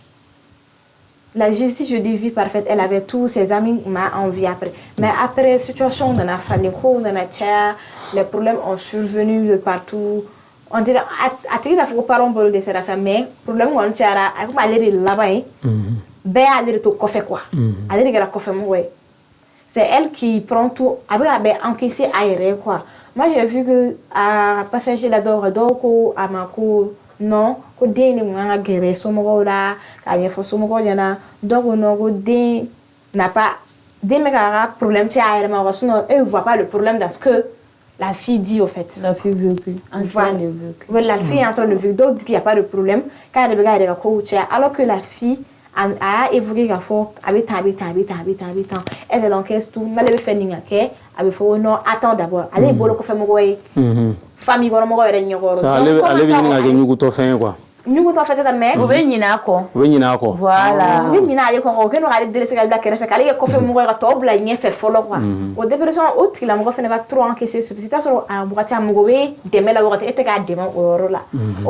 La justice, je dis vie parfaite, elle avait tous ses amis en vie après. Mais après, la situation dans la famille, les problèmes ont survenu de partout. On dirait que ça fait parler un de ça mais problème on tient à comme aller là-bas ben aller au café quoi aller à la café moi c'est elle qui prend tout avec encaisser aéré quoi moi j'ai vu que à passager là donc à ma co non ko deni nga guerre somo là ka bien fo somo yana donc non ko den n'a pas des méga problème tient aéré mais sinon eux voient pas le problème dans ce que la fille dit au fait. La fille veut plus. Voilà. La fille est en train de vivre. Donc, il n'y a pas de problème. Quand elle regarde, elle va coacher. Alors que la fille a évoqué qu'il faut habitant. Elle encaisse tout. Elle va faire n'importe quoi. Elle va non, attends d'abord. Allez, bon, le fait moi. Famille, moi, elle est ça, allez, venir à faire quoi. Nous avons fait ça, mais vous venez nako. Voilà. Oui, nous avons fait ça. Nous avons fait ça. Nous avons fait ça. Nous avons fait ça. Au début, nous avons fait ça. Nous avons fait ça. Nous avons fait ça. Nous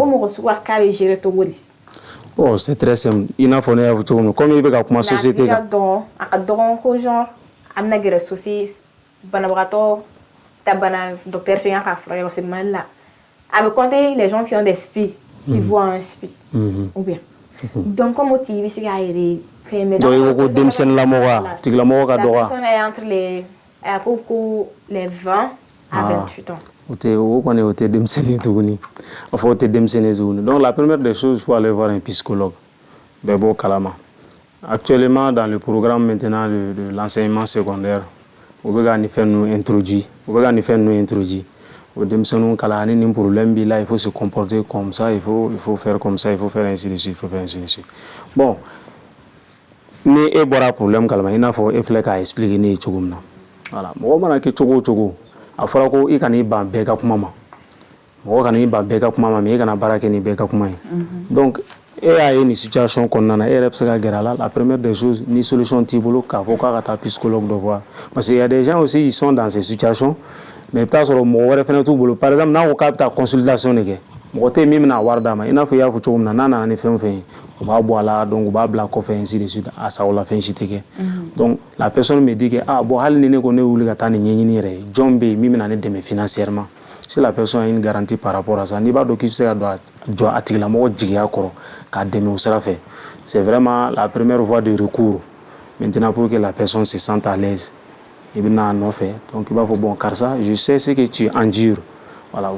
avons fait ça. Nous avons fait ça. Oh, c'est très simple. Il n'a pas à tout. Comme il veut que la société. Il y a donc genre, il y a des soucis. Docteur fait un frère, c'est mal là. Avec compter les gens qui ont des spies. Qui voient un spie ou bien donc comme au TV c'est aéré donc il faut la mort est entre les 20 à 28 ans donc la première des choses il faut aller voir un psychologue Bebo Kalama actuellement dans le programme maintenant de l'enseignement secondaire on va nous introduire un problème il faut se comporter comme ça, il faut faire comme ça, il faut faire ainsi de suite, Bon, mais il y a un problème il faut expliquer voilà, moi je chogo a fɔra ko I kana ban bɛɛ ka kuma ma mɔgɔ kana ban bɛɛ ka kuma ma mais I kana baara kɛ ni bɛɛ ka kuma ye donc e y'a ye ni situation kɔnɔna na e yɛrɛ bɛ se ka gɛrɛ a la la première des choses ni solution t'i bolo k'a fɔ k'a ka taa psychologue dɔ voir parce qu'il y a des gens aussi ils sont dans ces situations mais peut-être sɔrɔ mɔgɔ wɛrɛ fɛnɛ t'u bolo par exemple n'a ko k'a bɛ taa consultation de kɛ mɔgɔ tɛ min bɛna wari d'a ma I n'a fɔ I y'a fɔ cogo min na n'a nana ni fɛn o fɛn ye o b'a bɔ a la donc u b'a bila kɔfɛ ainsi de suite a sago la fɛn si tɛ kɛ donc la personne me dit que ah bon hali ni ne ko ne wuli ka taa nin ɲɛɲini yɛrɛ jɔn bɛ yen min bɛna ne dɛmɛ financièrement si la personne a une garantie par rapport à ça n'i b'a dɔn k'i bɛ se ka jɔ a tigilamɔgɔ jigiya kɔrɔ k'a dɛmɛ o sira fɛ c'est vraiment la première voie de recours maintenant pour que la personne se sente à l'aise I bɛna a nɔfɛ donc I b'a fɔ bon karisa je sais ce que tu endures voilà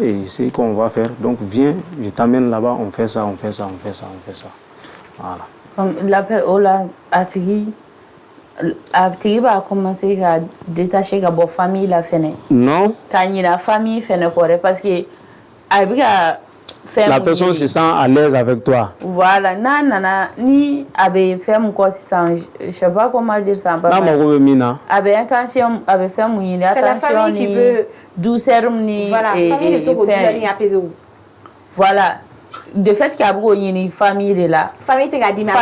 et c'est ce qu'on va faire donc viens je t'amène là-bas on fait ça voilà comme l'appel ola atigi va commencer à détacher la famille la fene non quand il la famille fene correct parce que la personne se sent à l'aise avec toi. Voilà, ni avait fait mon corps sans, je sais pas comment dire ça. Avec intention, avec fait mon c'est la famille qui veut douceur ni. Voilà, famille qui voilà, de fait qu'il y a beaucoup de famille là. Famille qui a dit ma.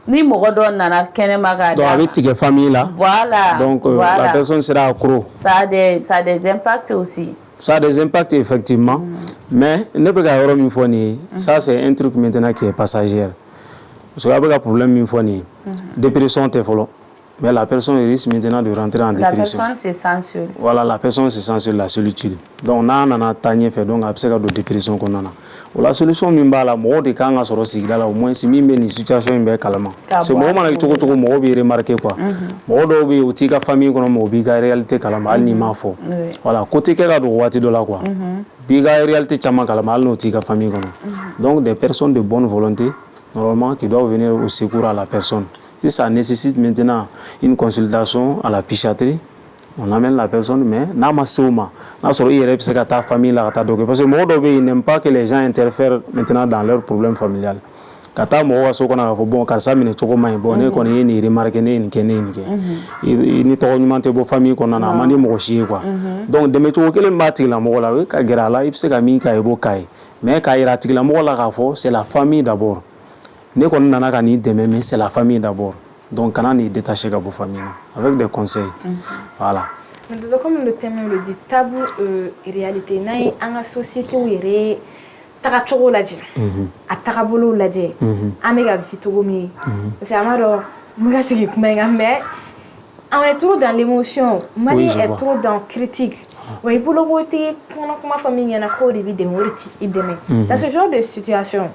Ni mogodon nana kenema ga. Donc avec tes famille là. Voilà. Donc la personne sera accro. Ça a des impacts aussi. Ça a des impacts effectivement, mais ne peut pas une fois ça c'est un truc maintenant qui est passager. Parce qu'il y a un problème une fois dépression t'es follow, mais la personne risque maintenant de rentrer en dépression. La personne se sent seule. Voilà, la personne se sent seule, la solitude. Donc on a tagné fait donc après de dépression qu'on a. La solution mimba la mort de quand on sort sigla là au moins si mimbe ni situation imbe calmement. C'est moment là tout mort bien remarqué quoi. Mort dobi au tika famille qu'on mort biga réalité calmement ni ma fo. Voilà, côté que la droite de là quoi. Biga réalité chama calmement no tika famille qu'on. Donc des personnes de bonne volonté normalement qui doivent venir au secours à la personne. Si ça nécessite maintenant une consultation à la psychiatrie, on amène la personne, mais namasoma, ta famille là, parce que moi ils n'aiment pas que les gens interfèrent maintenant dans leurs problèmes familiales. Kata mo so kona fo bon car ça mine to ko mai bon ne ko ni remarquer ne ni to nyumante bo famille ko nana mani mo chi quoi. Donc de me to ko le mati la mo la ka gira la ipse ka mi ka ebo kai mais ka ira tigla mo la ka fo c'est la famille d'abord. Ne ko nana ka ni deme mais c'est la famille d'abord. Donc quand on est détaché de la famille avec des conseils. Voilà. Mais comme le thème le dit, tabou et réalité, dans la société où il y a tagachoro ladje, a tagabolo ladje, amega vitogomi. C'est amaro, moi c'est que mais on est trop dans l'émotion, Mani est trop dans critique. Oui, pour le côté, quand ma famille en a quoi de dans ce genre de situation,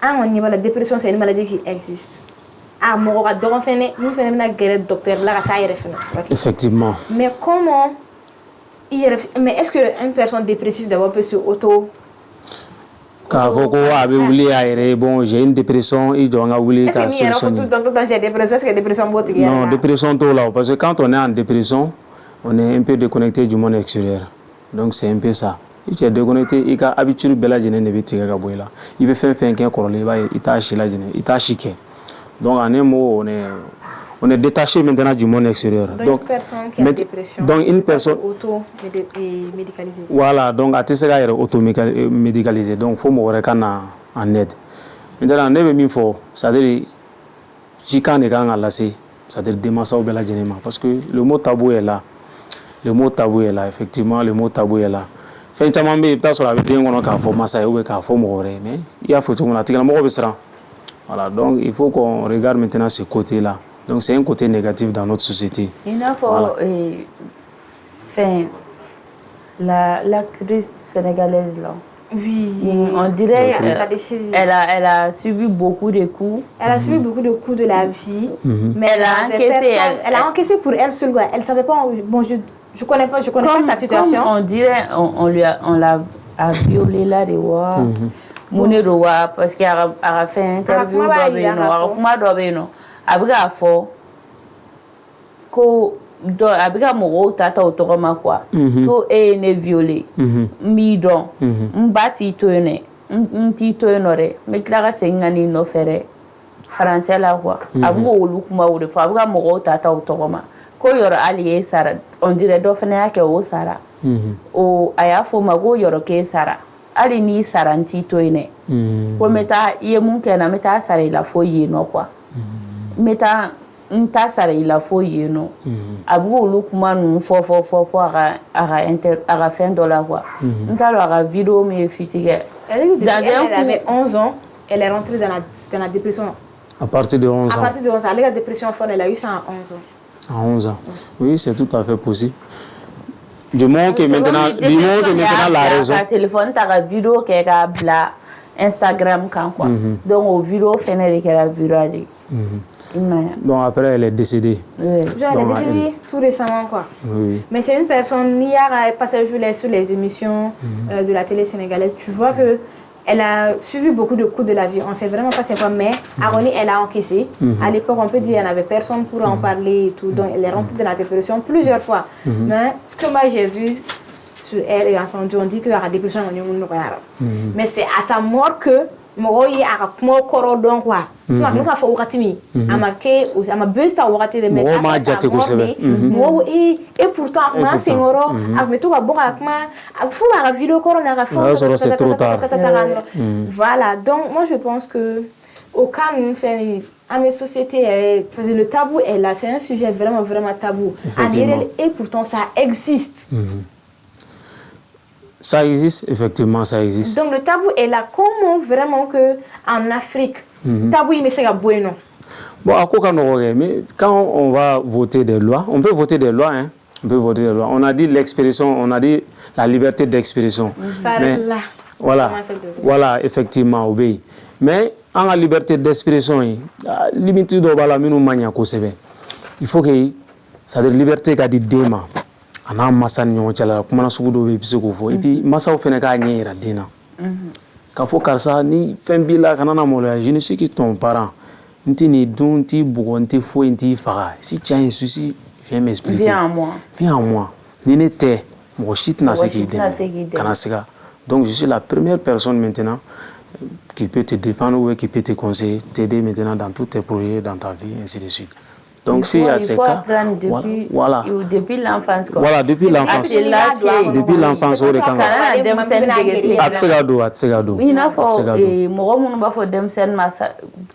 on y va la dépression, c'est une maladie qui existe. Ah, moi, docteur là, effectivement. Mais comment mais est-ce qu'une personne dépressive d'abord peut se auto bon, j'ai une dépression, il doit oublier ta solution. J'ai dépression, est-ce que dépression non, dépression tout là, parce que quand on est en dépression, on est un peu déconnecté du monde extérieur. Donc c'est un peu ça. Il est déconnecté, il a habitude de la gêner, il veut faire un corolé, il t'a acheté la gêner, il t'a chiqué. Donc en un mot, on est détaché maintenant du monde extérieur. Donc une personne qui a dépression, donc une personne auto-médicalisée. Voilà, donc à tes égards auto-médicalisée. Donc il faut m'ouvrir en aide. Maintenant, on est mis fort, c'est-à-dire chican est quand lassé, c'est-à-dire démasser au bel agénement, parce que le mot tabou est là. Le mot tabou est là, effectivement, le mot tabou est là. Fin de temps, il y a des gens qui ont fait massa ou qui ont fait mourir, mais il y a photo on a tiré la mort. Voilà, donc il faut qu'on regarde maintenant ce côté-là. Donc c'est un côté négatif dans notre société. Il a voilà. L'actrice sénégalaise là. Oui. On dirait elle a subi beaucoup de coups. Elle a subi beaucoup de coups de la vie. Mais elle a encaissé pour elle seule. Elle ne savait pas. Bon, je connais pas sa situation. On dirait on l'a violée là de voir. Mouniroua parce qu'il a fait un interview avec a fo ko do abiga mo tata otogoma quoi ko e ne violé mi don mbati to ne nti to nore me klara sengani no fere français la quoi abugo wolu kuma wolu fa abiga mo tata otogoma ko yoro ali sara on dirait do fene yake o sara o aya fo mago yoro ke sara ali ni saranti to ne ko meta ye mun kena meta sara la fo yi no quoi meta nta sara ila fo yeno abugo lukuma nu fo aga fin dollar quoi nta lo aga vidéo me fitigue elle avait 11 ans elle est rentrée dans la dépression à partir de 11 ans. À partir de 11 ans, elle a dépression forte, elle a eu ça à 11 ans. À 11 ans. Oui, c'est tout à fait possible. Du moment que maintenant la raison. Le téléphone ta vidéo qui est bla Instagram quand quoi. Donc au vidéo fenêtre qui est virale. Donc après elle est décédée. Oui. Genre, elle est décédée tout récemment quoi. Oui. Mais c'est une personne qui a passé sur les émissions de la télé sénégalaise. Tu vois que elle a suivi beaucoup de coups de la vie. On ne sait vraiment pas c'est quoi, mais Aroni, elle a encaissé. À l'époque, on peut dire qu'il n'y avait personne pour en parler et tout. Donc, elle est rentrée dans la dépression plusieurs fois. Mais ce que moi j'ai vu, sur elle et entendu, on dit que la dépression est une mais c'est à sa mort que moi il y a comment corrodon quoi tu vois nous a fait wakati ama besta wakati de message moi et pourtant moi c'est ngoro avec tout bon avec moi faut la vidéo corona la c'est trop tard voilà donc moi je pense que au cas où fait à mes sociétés parce que le tabou est là, c'est un sujet vraiment tabou et pourtant ça existe. Ça existe, effectivement, ça existe. Donc le tabou est là. Comment vraiment que en Afrique, tabou il me sert à bueno. Bon, à quoi mais quand on va voter des lois, on peut voter des lois, hein. On peut voter des lois. On a dit l'expression, on a dit la liberté d'expression. Mais voilà, effectivement, obéi. Mais en la liberté d'expression, limite de bala minu mania ko sebe. Il faut que ça de liberté ka di dema. Ana massa nyon chala kuma na sugu do be biso ko fo et puis massa o fene ka nyera dina. Ka fo karsa ni fembila kana na molo je ne suis que ton parent. Ntini dun ti bugon ti fo nti fara. Si tu as un souci, viens m'expliquer. Viens à moi. Ni ne te mo shit na sekide. Kana sega. Donc je suis la première personne maintenant qui peut te défendre ou qui peut te conseiller, t'aider maintenant dans tous tes projets, dans ta vie, ainsi de suite. Donc, s'il y a ces cas, depuis l'enfance. Voilà, depuis l'enfance. Depuis l'enfance, on est Atsegado. Il n'a pas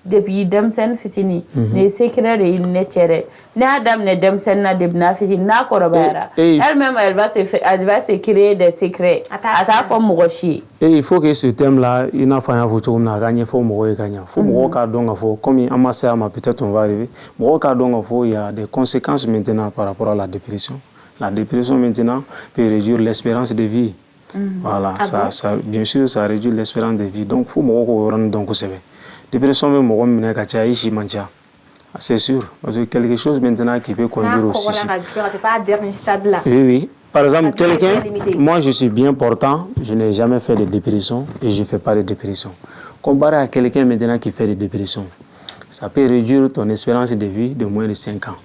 depuis Demsen Fitini, les secrets de il n'est ni Adam ne Demsen na debna Fitini, na Korobara. Elle-même, elle va se créer des secrets à ta forme Moshi. Et il faut que ce thème-là, il n'a pas photo comme n'a gagné, faut mourir gagnant. Faut mourir car donc, comme il amassé à ma peut-être on va arriver. Mourir car donc, il y a des conséquences maintenant par rapport à la dépression. La dépression maintenant peut réduire l'espérance de vie. Voilà, ça, bien sûr, ça réduit l'espérance de vie. Donc, il faut mourir donc c'est vrai. Dépression, même mourir maintenant kacha ishi mancha. C'est sûr, parce que quelque chose maintenant qui peut conduire au suicide. C'est pas à dernier stade là. Oui. Par exemple, quelqu'un, moi je suis bien portant, je n'ai jamais fait de dépression et je ne fais pas de dépression. Comparé à quelqu'un maintenant qui fait de dépression, ça peut réduire ton espérance de vie de moins de 5 ans.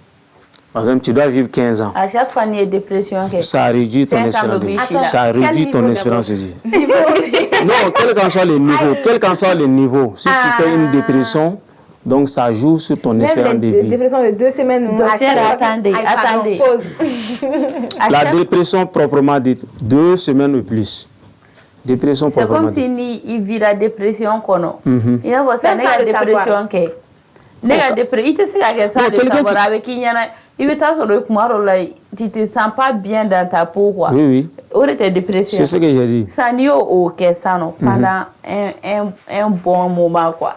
Par exemple, tu dois vivre 15 ans. À chaque fois, il y a dépression. Ça réduit ton espérance de vie. Ça réduit ton espérance de vie. Non, quel qu'en soit le niveau, si tu fais une dépression, donc ça joue sur ton espérance de vie. Dépression de 2 semaines. Attendez. La dépression proprement dite, 2 semaines ou plus. Dépression proprement dite. C'est comme si il vit la dépression qu'on a. Il y a ça, la dépression qui est. Il te sait que ça de savoir avec qui il veut t'assurer que tu te sens pas bien dans ta peau quoi. Oui. Ou de dépression. C'est ce que j'ai dit. Ça n'y a aucun ça non pendant un bon moment quoi.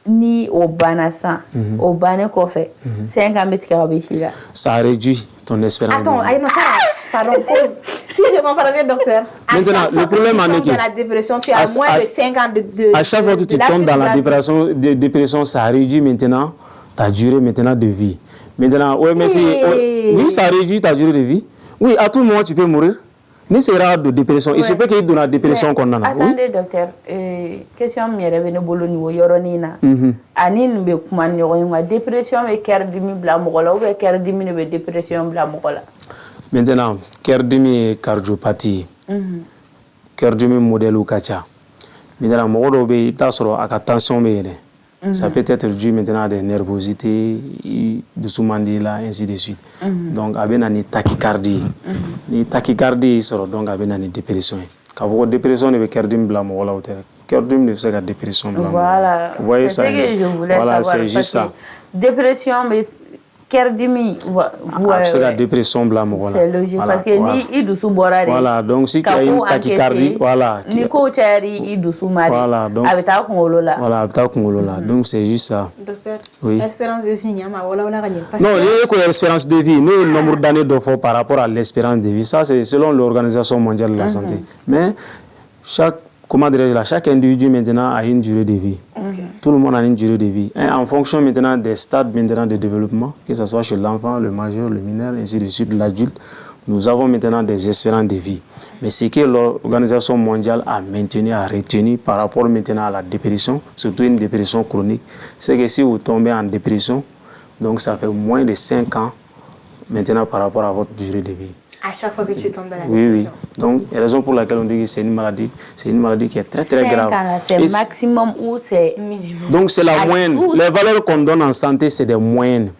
Ni au banassa, au bané qu'on fait. 5 ans mais tu as ça réduit ton espérance. Attends, pardon, pause. Si je comprends bien, docteur. Maintenant, le problème en est que dans la dépression, tu as moins de 5 ans de à chaque fois que tu tombes dans la dépression, ça réduit maintenant ta durée maintenant de vie. Maintenant, oui, ça réduit ta durée de vie. Oui, à tout moment tu peux mourir. Ni c'est rare de dépression. Il se peut qu'il y ait de la dépression qu'on a. Attendez, docteur. Question mière venu bolo niveau yoronina. Ani nbe kuma nyoronga dépression mais cardimi bla mokola ou cardimi ne dépression bla mokola. Maintenant, cardimi cardiopathie. Cardimi modèle ou kacha. Maintenant, mokola be tasoro aka tension be yele. Ça peut être dû maintenant à des nervosités, de soumandila, ainsi de suite. Donc, il y a une tachycardie. Une tachycardie, donc il y a une dépression. Quand vous avez une dépression, vous avez une dépression. Cardim ne fait que dépression. Voilà. Vous voyez ça? C'est ce que je voulais savoir. Voilà, c'est juste ça. Dépression, mais Kerdimi, c'est la dépression blanche. C'est logique parce que ni idusu borari. Voilà, donc si tu as une tachycardie, voilà. Ni ko chari idusu mari. Voilà, donc. Abita kongolola. Voilà, abita kongolola. Donc c'est juste ça. Docteur, oui. L'espérance de vie, non, il y a l'espérance de vie. Nous, le nombre d'années d'offres par rapport à l'espérance de vie, ça c'est selon l'Organisation mondiale de la santé. Mais chaque individu maintenant a une durée de vie. Tout le monde a une durée de vie. Et en fonction maintenant des stades maintenant de développement, que ce soit chez l'enfant, le majeur, le mineur, ainsi de suite, l'adulte, nous avons maintenant des espérances de vie. Mais ce que l'Organisation mondiale a maintenu, a retenu par rapport maintenant à la dépression, surtout une dépression chronique, c'est que si vous tombez en dépression, donc ça fait moins de 5 ans maintenant par rapport à votre durée de vie. À chaque fois que tu tombes dans la Oui, dépression. oui. Donc, la raison pour laquelle on dit que c'est une maladie qui est très, très 5 grave. ans, c'est Et maximum ou c'est... Minimum. donc, c'est la À moyenne. tous. Les valeurs qu'on donne en santé, c'est des moyennes.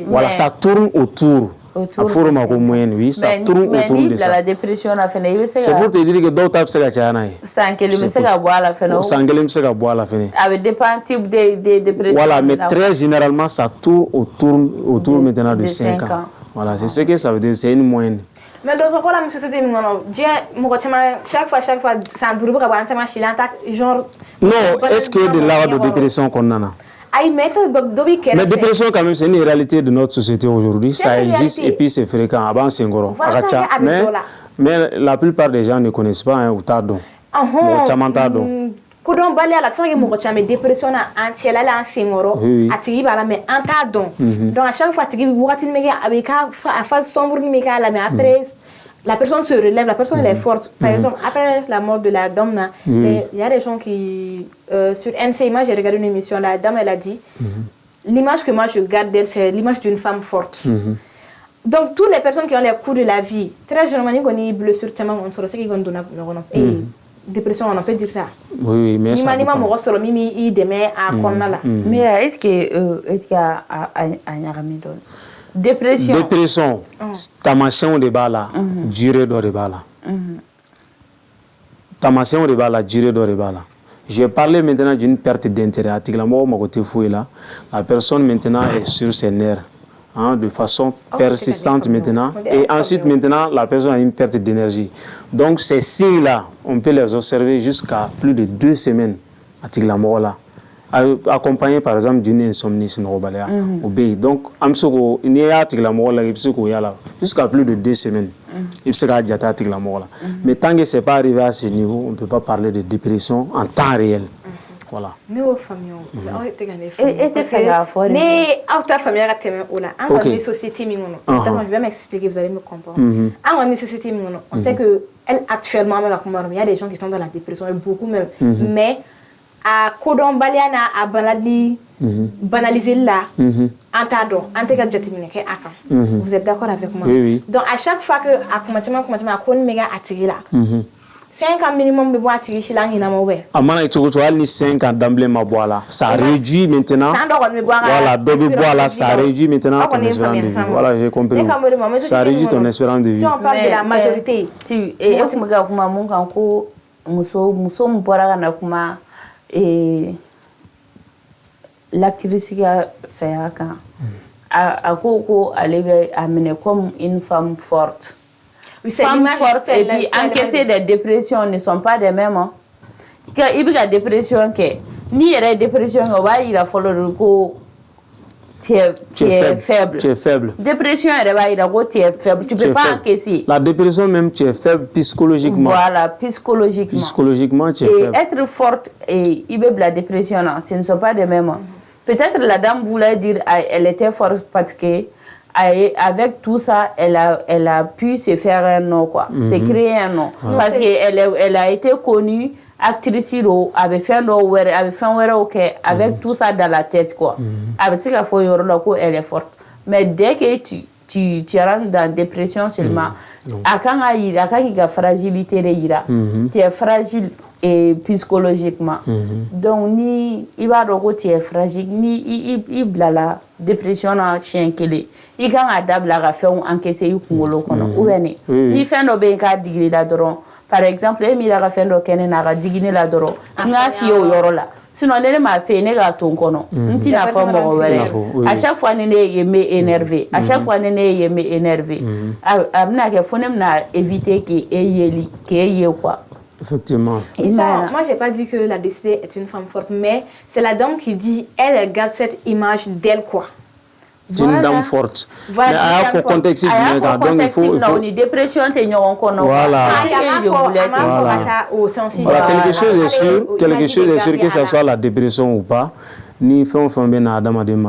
Voilà, ça tourne autour. Autour de la moyenne, oui, ça tourne autour de ça. la dépression, c'est pour te dire que d'autres tapent la chana. Sans qu'elle me se boire la fin. Sans qu'elle me se boire la fin. Avec des type de dépression. Voilà, mais très généralement, ça tourne autour maintenant de 5 ans. Voilà, c'est ce que ça veut dire, c'est une moyenne. Mais dans quoi la société chaque fois ça dure genre non, est-ce que de la dépression qu'on a? Mais dépression quand même c'est une réalité de notre société aujourd'hui, ça existe et puis c'est fréquent avant c'est ngoro. Mais la plupart des gens ne connaissent pas ou tardon. Kodon bali ala ça que moko chame dépression na antiela la sengoro atigi bala mais anta don donc à chaque fois atigi wakati mega avec a phase sombre mega la mais après la personne se relève, la personne elle est forte. Par exemple, après la mort de la dame, il y a des gens qui sur NC Image, j'ai regardé une émission, la dame elle a dit l'image que moi je garde d'elle c'est l'image d'une femme forte. Donc toutes les personnes qui ont les coups de la vie, très généralement quand ils blessent sur on se sait qu'ils vont donner dépression, on peut dire ça. Oui, mais ça dépend. Mais est-ce que dépression tamassion de bala, durée de bala. Tamassion de bala, durée de bala. J'ai parlé maintenant d'une perte d'intérêt. La personne maintenant est sur ses nerfs. De façon persistante maintenant. Et ensuite, maintenant, la personne a une perte d'énergie. Donc, ces signes-là, on peut les observer jusqu'à plus de 2 semaines à Tiglamola. Accompagné, par exemple, d'une insomnie synobalea. Donc, jusqu'à plus de 2 semaines. Mais tant que ce n'est pas arrivé à ce niveau, on ne peut pas parler de dépression en temps réel. Voilà. Nous famille société je vais m'expliquer, vous allez me comprendre. Société on sait que actuellement il y a des gens qui sont dans la dépression et beaucoup même mais à Kodon Baliana à banaliser là vous êtes d'accord avec moi? Oui. Donc à chaque fois que à commencement méga attiré là 5 ans minimum de boîte qui là il n'a pas amana ni 5 ans d'emblée ma boire ça réduit maintenant voilà bébé boire ça réduit maintenant ton espérance de vie. Voilà, j'ai compris, ça réduit ton espérance de vie. Si on parle de la majorité et me ga kuma mun kan ko muso mu bora na kuma l'actrice ga saya kan a ko aller amener comme une femme forte. Femme forte et puis encaisser des dépressions ne sont pas des mêmes. Quand il y a dépression, ni il y a dépression, il a fallu que tu es faible. Tu es faible. Dépression, tu es faible. Tu ne peux pas encaisser. La dépression même, tu es faible psychologiquement. Voilà, psychologiquement. Psychologiquement, tu es faible. Être forte et la dépression, non, ce ne sont pas des mêmes. Peut-être la dame voulait dire qu'elle était forte parce que avec tout ça, elle a pu se faire un nom, quoi. Se créer un nom. Parce qu'elle a été connue, actrice, avait fait un nom, avec tout ça dans la tête, quoi. Avec ce qu'il faut dire, elle est forte. Mais dès que tu rentres dans la dépression seulement, quand il y a fragilité, tu es fragile et psychologiquement. Donc, ni il va dire que tu es fragile, ni il a la dépression en chien qu'il est. Il y a un adab la faire encaisser ou ni fait no ben ka digri la doron. Par exemple, il a fait no kenen na digine la doron. Nga fi o yoro la. Sinon ne ma fait ne ga ton kono. Nti na fa mo wele. À chaque fois ne yeme énervé. À chaque fois ne yeme énervé. Amna ke fonem na éviter que eyeli que eye quoi. Effectivement. Ça, moi, je n'ai pas dit que la décédée est une femme forte, mais c'est la dame qui dit, elle garde cette image d'elle, quoi. C'est une dame forte. Voilà, il faut contexte. Donc, il faut... dépression, voilà. Quelque chose est sûr, que ce soit la dépression ou pas, ni fait bien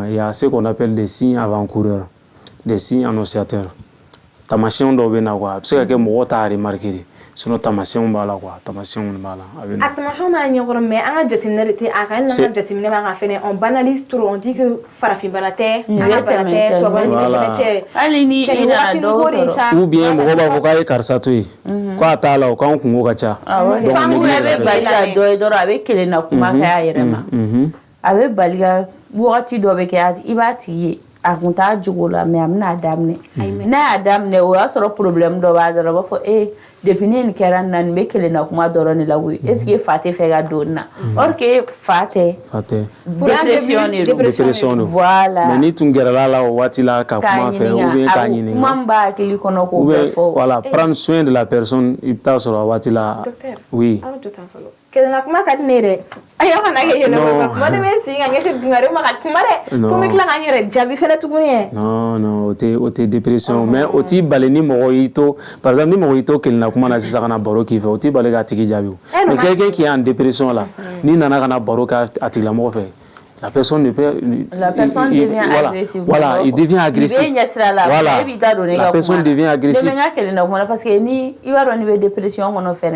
il y a ce qu'on appelle des signes avant-coureurs, des signes annonciateurs. Ta machine doit bien avoir, parce que moi, tu as remarqué. sinon tamasiyɛnw b'a la quoi tamasiyɛnw b'a la a tamasiyɛnw b'a ɲɛkɔrɔ mais an ka jateminɛ de tɛ a kan hali n'an ka jateminɛ b'a kan fɛnɛ on banalise trop on dit que farafinbana tɛ an ka bana tɛ tubabu ni bɛ cɛ hali ni i nana dɔw sɔrɔ ou bien mɔgɔ b'a fɔ k'a ye karisa to yen ko a t'a la o k'an kungo ka ca donc faamu bɛ bali ka dɔ ye dɔrɔn a bɛ kelenna kuma kɛ a yɛrɛ ma a bɛ bali ka wagati dɔ bɛ kɛ i b'a tigi ye a kun t'a jogo la mais a bɛna a daminɛ n'a y'a daminɛ o y'a sɔrɔ problème dɔ b'a dɔrɔn a b'a fɔ depuis ne nin kɛra nin na nin bɛ kelenna kuma dɔrɔn de la koyi est ce que fa tɛ fɛ ka don nin na or que fa tɛ dépression de don dépression don voilà mais ni tun gɛrɛla la o waati la ka kuma fɛ ou bien k'a ɲininka kuma min b'a hakili kɔnɔ k'o bɛɛ fɔ voilà prendre soin de la personne i bɛ taa sɔrɔ a waati la oui kelenna kuma ka di ne yɛrɛ ayi aw kana kɛ yɛlɛma kuma ne bɛ sigi ka ɲɛsin dungare ma ka kuma dɛ fo n bɛ tila ka n yɛrɛ jaabi fɛnɛ tuguni yɛ non o tɛ dépression mais o t'i bali ni mɔgɔ y'i to par exemple ni mɔgɔ y'i to kelenna kuma na sisan ka na baro k'i fɛ o t'i bali k'a tigi jaabi mais quelqu'un qui est en dépression là n'i nana ka na baro kɛ a tigilamɔgɔ fɛ la personne devient agressive. Voilà, il devient agressif. Voilà, la personne devient agressive. Parce que ni il va dans une dépression qu'on a fait.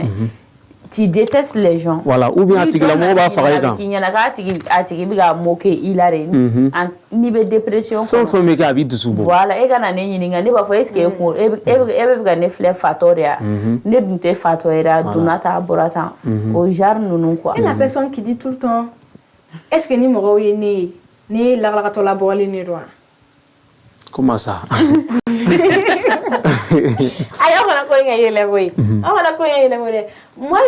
Tu détestes les gens. Voilà, ou bien tigilamɔgɔ b'a faga i kan. Qui ɲɛna k'a tigi bɛ ka moquer i la de. N'i bɛ dépression. Fɛn o fɛn bɛ kɛ a b'i dusu bɔ. Voilà, e ka na ne ɲininka ne b'a fɔ est ce que e bɛ ka ne filɛ fatɔ de ya. Ne dun tɛ fatɔ yɛrɛ a donna tan a bɔra tan. O genre ninnu quoi. Et la personne qui dit tout le temps est ce que ni mɔgɔw ye ne ye ne ye lakalakatɔla bɔlen de don wa. Comment ça? Moi,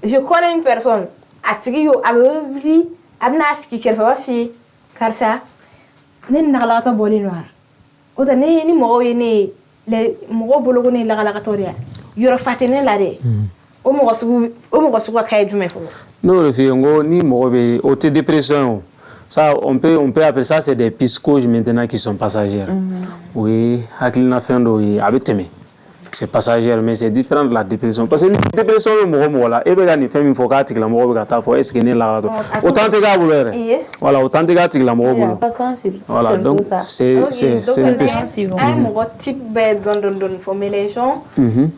je connais une personne. A tigi yo a bɛ wuli a bɛna sigi kɛrɛfɛ b'a f'i ye karisa ne ni lakalakatɔ bɔlen don wa. O tɛ ne ni mɔgɔw ye ne ye mɔgɔw bolo ko ne ye lakalakatɔ de ye yɔrɔ fa tɛ ne la dɛ. O mɔgɔ sugu ka kɛ jumɛn fɔlɔ? Non, le fait ngo ni mɔgɔ bɛ o tɛ dépression. Ça, on peut appeler ça, c'est des psychoses maintenant qui sont passagères. Oui, hakilina fɛn dɔw ye a bɛ tɛmɛ. C'est passagère, mais c'est différent de la dépression. Parce que la dépression est mɔgɔ la, e bɛ ka nin fɛn min fɔ k'a tigilamɔgɔ bɛ ka taa fɔ, est-ce que ne la autant tɛ k'a bolo yɛrɛ. Voilà, autant tɛ k'a tigilamɔgɔ bolo. Voilà, donc c'est un peu ça. Un mɔgɔ type bɛ dɔn fɔ mais les gens,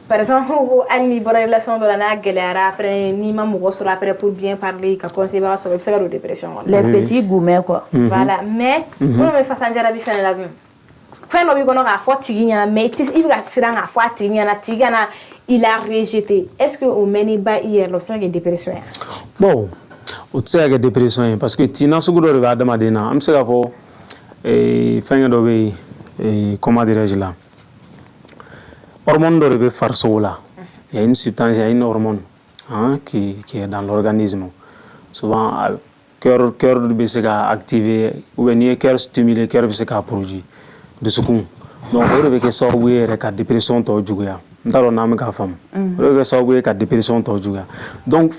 par exemple, hali ni bɔra relation dɔ la n'a gɛlɛyara après n'i ma mɔgɔ sɔrɔ après pour bien parler ka conseil baga sɔrɔ i bɛ se ka don dépression kɔnɔ. Les petits gourmets quoi. Voilà, mais minnu bɛ fasanjarabi fɛnɛ la dun. Fɛn dɔ b'i kɔnɔ k'a fɔ tigi ɲɛna mais i bɛ ka siran k'a fɔ a tigi ɲɛna tigi kana il a rejeté. Est-ce que o mɛnni ba i yɛrɛ la o bɛ se ka kɛ dépression ye? Bon, o tɛ se ka kɛ dépression ye parce que tina sugu dɔ de bɛ adamaden na an bɛ se k'a fɔ fɛnkɛ dɔ bɛ yen comment dirais-je la hormone dɔ de bɛ farisogo la il y a une substance, il y a une hormone qui est dans l'organisme souvent cœur bɛ se ka activer ou bien n'i ye cœur stimuler cœur bɛ se k'a produire dusukun donc o de bɛ kɛ sababu ye yɛrɛ ka dépression tɔ juguya n t'a dɔn n'an bɛ k'a faamu o de bɛ kɛ sababu ye ka dépression tɔ juguya donc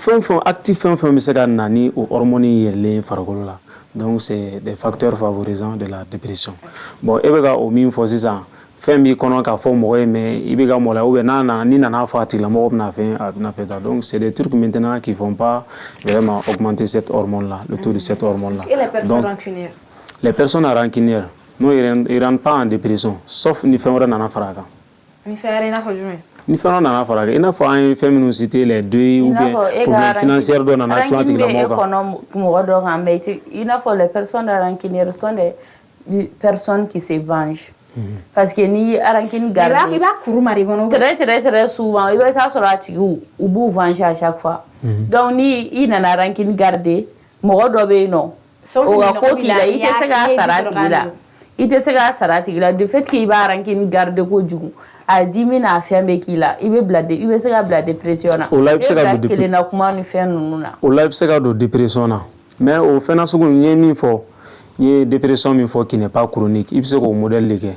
actif fɛn fɛn bɛ se ka na ni o hormone yɛlɛlen farikolo la donc c'est des facteurs favorisants de la dépression bon e bɛ ka o min fɔ sisan fɛn b'i kɔnɔ k'a fɔ mɔgɔ ye mais i bɛ ka mɔlɔ ou bien n'i nana fɔ a tigilamɔgɔ bɛna fɛn ta donc c'est des trucs maintenant qui font pas vraiment augmenter cette hormone là le taux de cette hormone là. Et les personnes rancunières? Les personnes rancunières non ils rentrent pas en dépression sauf ni fɛn wɛrɛ nana fara a kan. Ni fɛn wɛrɛ i n'a fɔ jumɛn? Ni fɛn wɛrɛ nana fara a kan i n'a fɔ an ye fɛn minnu cité les deuils ou bien problème financier dɔ nana cun a tigilamɔgɔ kan. Mɔgɔ dɔ kan mais i n'a fɔ les personnes rancunières sont des personnes qui se vengent. Parce que ni rancune garde i b'a kuru mari kɔnɔ très souvent i bɛ taa sɔrɔ a tigi u b'u venger à chaque fois donc ni i nana rancune garder mɔgɔ dɔ bɛ yen nɔ o ka ko k'i la i tɛ se k'a sara a tigi la de fait que i b'a rancune garder kojugu a dimi n'a fɛn bɛ k'i la i bɛ se ka bila dépression na o la i bɛ se ka don kelenna kuma ni fɛn ninnu na o la i bɛ se ka don dépression na mais o fɛn nasugu n ye min fɔ n ye dépression min fɔ qui n'est pas chronique i bɛ se k'o modèle de kɛ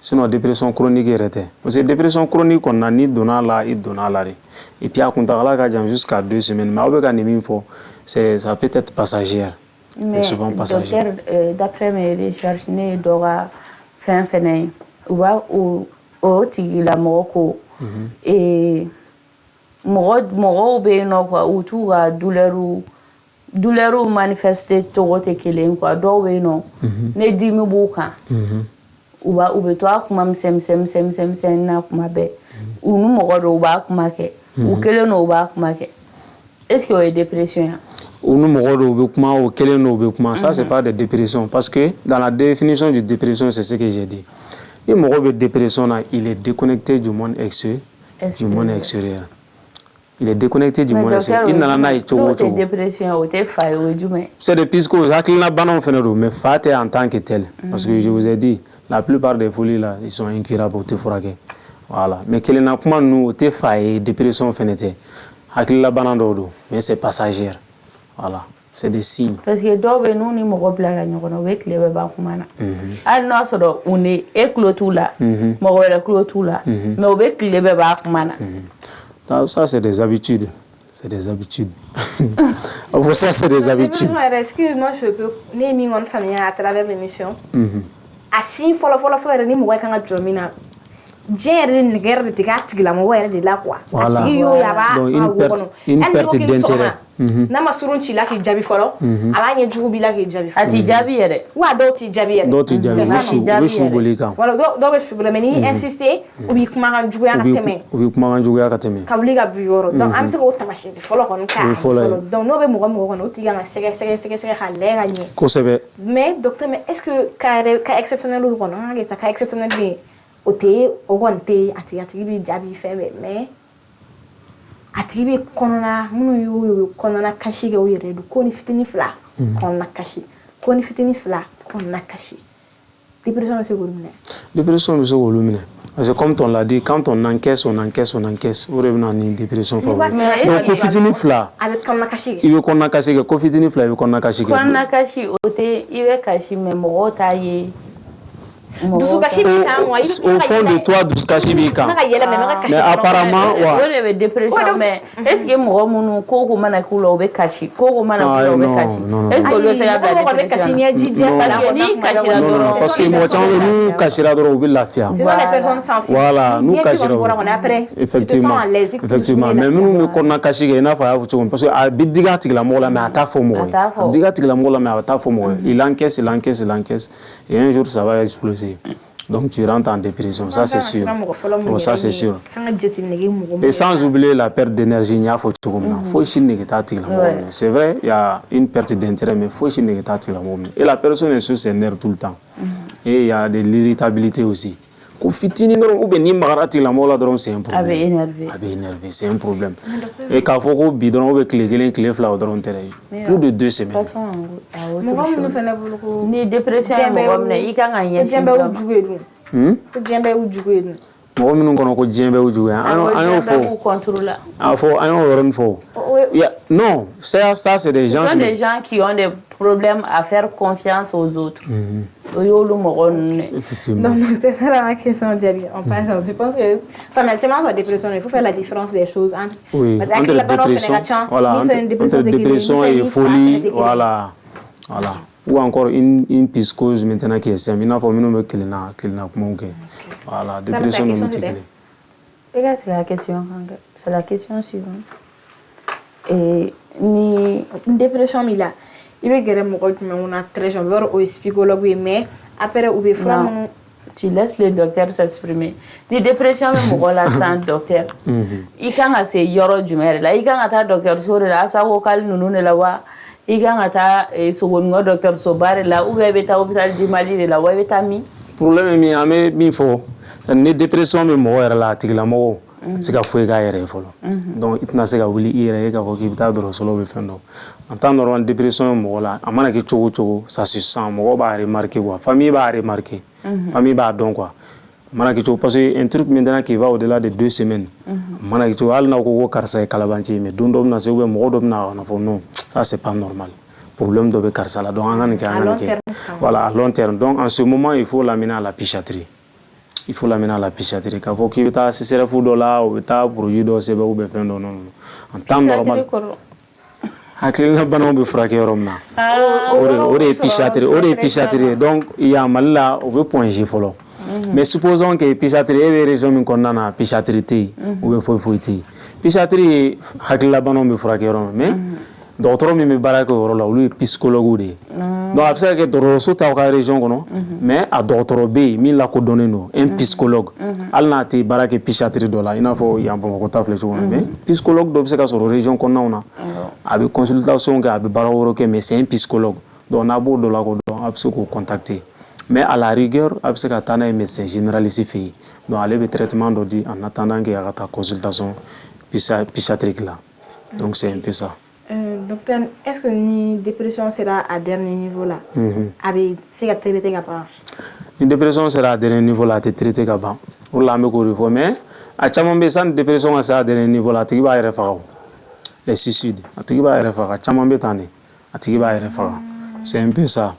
sinon dépression chronique yɛrɛ tɛ parce que dépression chronique kɔnɔna n'i donna a la i donna a la de et puis a kuntagala ka jan jusqu'à 2 semaines mais aw bɛ ka nin min fɔ ça peut être passagère mais souvent passagère. D'après mes recherches ne ye dɔ ka fɛn fɛnɛ ye u b'a o tigilamɔgɔ ko mɔgɔw bɛ yen nɔ quoi u t'u ka douleur manifester cogo tɛ kelen quoi dɔw bɛ yen nɔ ne dimi b'u kan u bɛ to a kuma misɛnnin na kuma bɛɛ u ni mɔgɔ dɔw b'a kuma kɛ ou kelen no ba kuma ke est-ce que c'est dépression ou nous mɔgɔ kuma ou kelen no be kuma ça c'est pas de dépression parce que dans la définition de dépression c'est ce que j'ai dit ni mɔgɔ be dépression là il est déconnecté du monde extérieur il est déconnecté du monde extérieur il nana n'a ye cogo cogo dépression o te fa o jume c'est des piscos hakilina banaw fɛnɛ do mais fa tɛ en tant que tel parce que je vous ai dit la plupart des folies là ils sont incurables o te furakɛ voilà mais kelenna kuma ninnu o te fa ye dépression fɛnɛ tɛ hakilila bana dɔw do mais c'est passagère voilà c'est des signes parce que dɔw bɛ n'u ni mɔgɔ bila la ɲɔgɔn na o bɛ tile bɛɛ ban kuma na hali n'a sɔrɔ u ni e tulo t'u la mɔgɔ wɛrɛ tulo t'u la mais o bɛ tile bɛɛ ban kuma na ça c'est des habitudes c'est des habitudes ça c'est des habitudes excuse-moi je peux ni min on famille à travers l'émission asi folo ni mɔgɔ kan ka jɔ min na diɲɛ yɛrɛ de nɛgɛ de tigɛ a tigilamɔgɔ yɛrɛ de la quoi a tigi y'o ye a b'a une perte d'intérêt n'a ma surun ci la k'i jaabi fɔlɔ a b'a ɲɛ jugu b'i la k'i jaabi fɔlɔ a t'i jaabi yɛrɛ wa dɔw t'i jaabi yɛrɛ dɔw t'i jaabi u bɛ su boli kan wala dɔw bɛ su boli mais n'i insister u b'i kumakan juguya ka tɛmɛ ka wuli ka b'i yɔrɔ donc an bɛ se k'o taamasiyɛn fɔlɔ kɔni k'a fɔlɔ donc n'o bɛ mɔgɔ kɔnɔ o tigi kan ka sɛgɛsɛgɛ k'a lajɛ ka ɲɛ kosɛbɛ mais docteur mais est-ce que cas exceptionnel kɔnɔ an ka kɛ sa cas exceptionnel bɛ yen o tɛ o kɔni tɛ a tigi b'i jaabi fɛn bɛɛ mais a tigi bɛ kɔnɔna minnu y'o kɔnɔna kasi kɛ o yɛrɛ don ko ni fitinin fila kɔnɔna kasi ko ni fitinin fila kɔnɔna kasi dépression bɛ se k'olu minɛ dépression bɛ se k'olu minɛ parce que comme on l'a dit quand on encaisse o de bɛ na ni dépression favorable donc ko fitinin fila a bɛ kɔnɔna kasi kɛ i bɛ kɔnɔna kasi kɛ ko fitinin fila i bɛ kɔnɔna kasi kɛ kɔnɔna kasi o tɛ i bɛ kasi mais mɔgɔw t'a ye dusukasi b'i kan wa au fond de toi dusukasi b'i kan mais apparemment o de bɛ dépression mais est-ce que mɔgɔ minnu ko mana k'u la o bɛ kasi ko mana k'u la o bɛ kasi est-ce que olu bɛ se ka bila dépression parce que mɔgɔ caman bɛ n'u kasira dɔrɔn u bɛ lafiya voilà n'u kasira effectivement mais minnu bɛ kɔnɔna kasi kɛ i n'a fɔ a y'a fɔ cogo min parce que a bɛ digi a tigilamɔgɔ la mais a t'a fɔ mɔgɔ ye a bɛ digi a tigilamɔgɔ la mais a t'a fɔ mɔgɔ ye il encaisse et un jour ça va exploser. Donc tu rentres en dépression, ça c'est sûr. Bon, ça c'est sûr. Et sans oublier la perte d'énergie, il y a c'est vrai, il y a une perte d'intérêt, mais il faut et la personne est sur ses nerfs tout le temps. Et il y a de l'irritabilité aussi. C'est un problème. Énervé, c'est un problème. Et quand il faut bidon, plus de 2 semaines. Ni dépression i kan ka ɲɛsin mɔgɔ minnu kɔnɔ ko diɲɛ bɛ u juguya an y'o fɔ non ça c'est des gens qui ont des problèmes à faire confiance aux autres o y'olu mɔgɔ ninnu donc c'est ça la question jaabi on passe je pense que enfin tellement sur dépression il faut faire la différence des choses entre entre dépression et folie voilà ou encore une psychose maintenant qui est simple. Il n'a pas mis que voilà, dépression non la question, c'est la question suivante. Et ni dépression il veut guérir mon corps mais on a très jeune au psychologue mais après ou bien vraiment tu laisses le docteur s'exprimer. Ni dépression mais mon la sans docteur. Il quand a c'est yoro du mer là, il quand a docteur sur là ça vocal nous ne la voit. I kan ka taa sogoningo docteur Sobare la ou bien i bɛ taa hôpital du Mali de la wa i bɛ taa min problème min an bɛ min fɔ ni dépression bɛ mɔgɔ yɛrɛ la a tigilamɔgɔ tɛ se ka foyi k'a yɛrɛ ye fɔlɔ donc i tɛna se ka wuli i yɛrɛ ye k'a fɔ k'i bɛ taa dɔrɔso la ou bɛ fɛn dɔ en temps normal dépression bɛ mɔgɔ la a mana kɛ cogo o cogo ça se sent mɔgɔ b'a remarquer quoi famille b'a remarquer famille b'a dɔn quoi mana kɛ cogo parce que un truc maintenant qui va au-delà de 2 semaines mana kɛ cogo hali n'a ko ko karisa ye kalabanci mais don dɔ bɛ na se ou bien mɔgɔ dɔ bɛ na fɔ non ça c'est pas normal problème de karisa la donc voilà à long terme donc en ce moment il faut l'amener à la psychiatrie k'a fɔ k'i bɛ taa CCRF dɔ la o bɛ taa produit dɔ sɛbɛn ou bien fɛn dɔ non en temps normal hakilina banaw bɛ furakɛ yɔrɔ min na o de ye psychiatrie donc il y a Mali la o bɛ point G fɔlɔ mais supposons que psychiatrie e bɛ région min kɔnɔna na psychiatrie tɛ yen ou bien foyi tɛ yen psychiatrie ye hakilina banaw bɛ furakɛ yɔrɔ min mais dɔgɔtɔrɔ min bɛ baara kɛ o yɔrɔ la olu ye psychologue de ye donc a bɛ se ka kɛ dɔgɔtɔrɔso t'aw ka région kɔnɔ mais a dɔgɔtɔrɔ bɛ yen min lakodɔnnen don un psychologue hali n'a tɛ baara kɛ psychiatrie dɔ la i n'a fɔ yan Bamakɔ ta filɛ cogo min mais psychologue dɔ bɛ se ka sɔrɔ région kɔnɔnaw na a bɛ consultation kɛ a bɛ baara wɛrɛ kɛ mais c'est un psychologue donc n'a b'o dɔ lakodɔn a bɛ se k'o contacter mais à la rigueur a bɛ se ka taa n'a ye médecin généraliste fɛ yen donc ale bɛ traitement dɔ di en attendant que a ka taa consultation psychiatrique là donc c'est un peu ça. Docteur, est-ce que ni dépression sera à dernier niveau là? Avec c'est qu'à traiter qu'à Ni dépression sera à dernier niveau là, t'es traité qu'à ban. Pour la me corriger, mais à chaque moment dépression sera à dernier niveau là, tu vas y refaire. Les suicides, tu vas y refaire. Chaque bétane, tu vas y refaire. C'est un peu ça.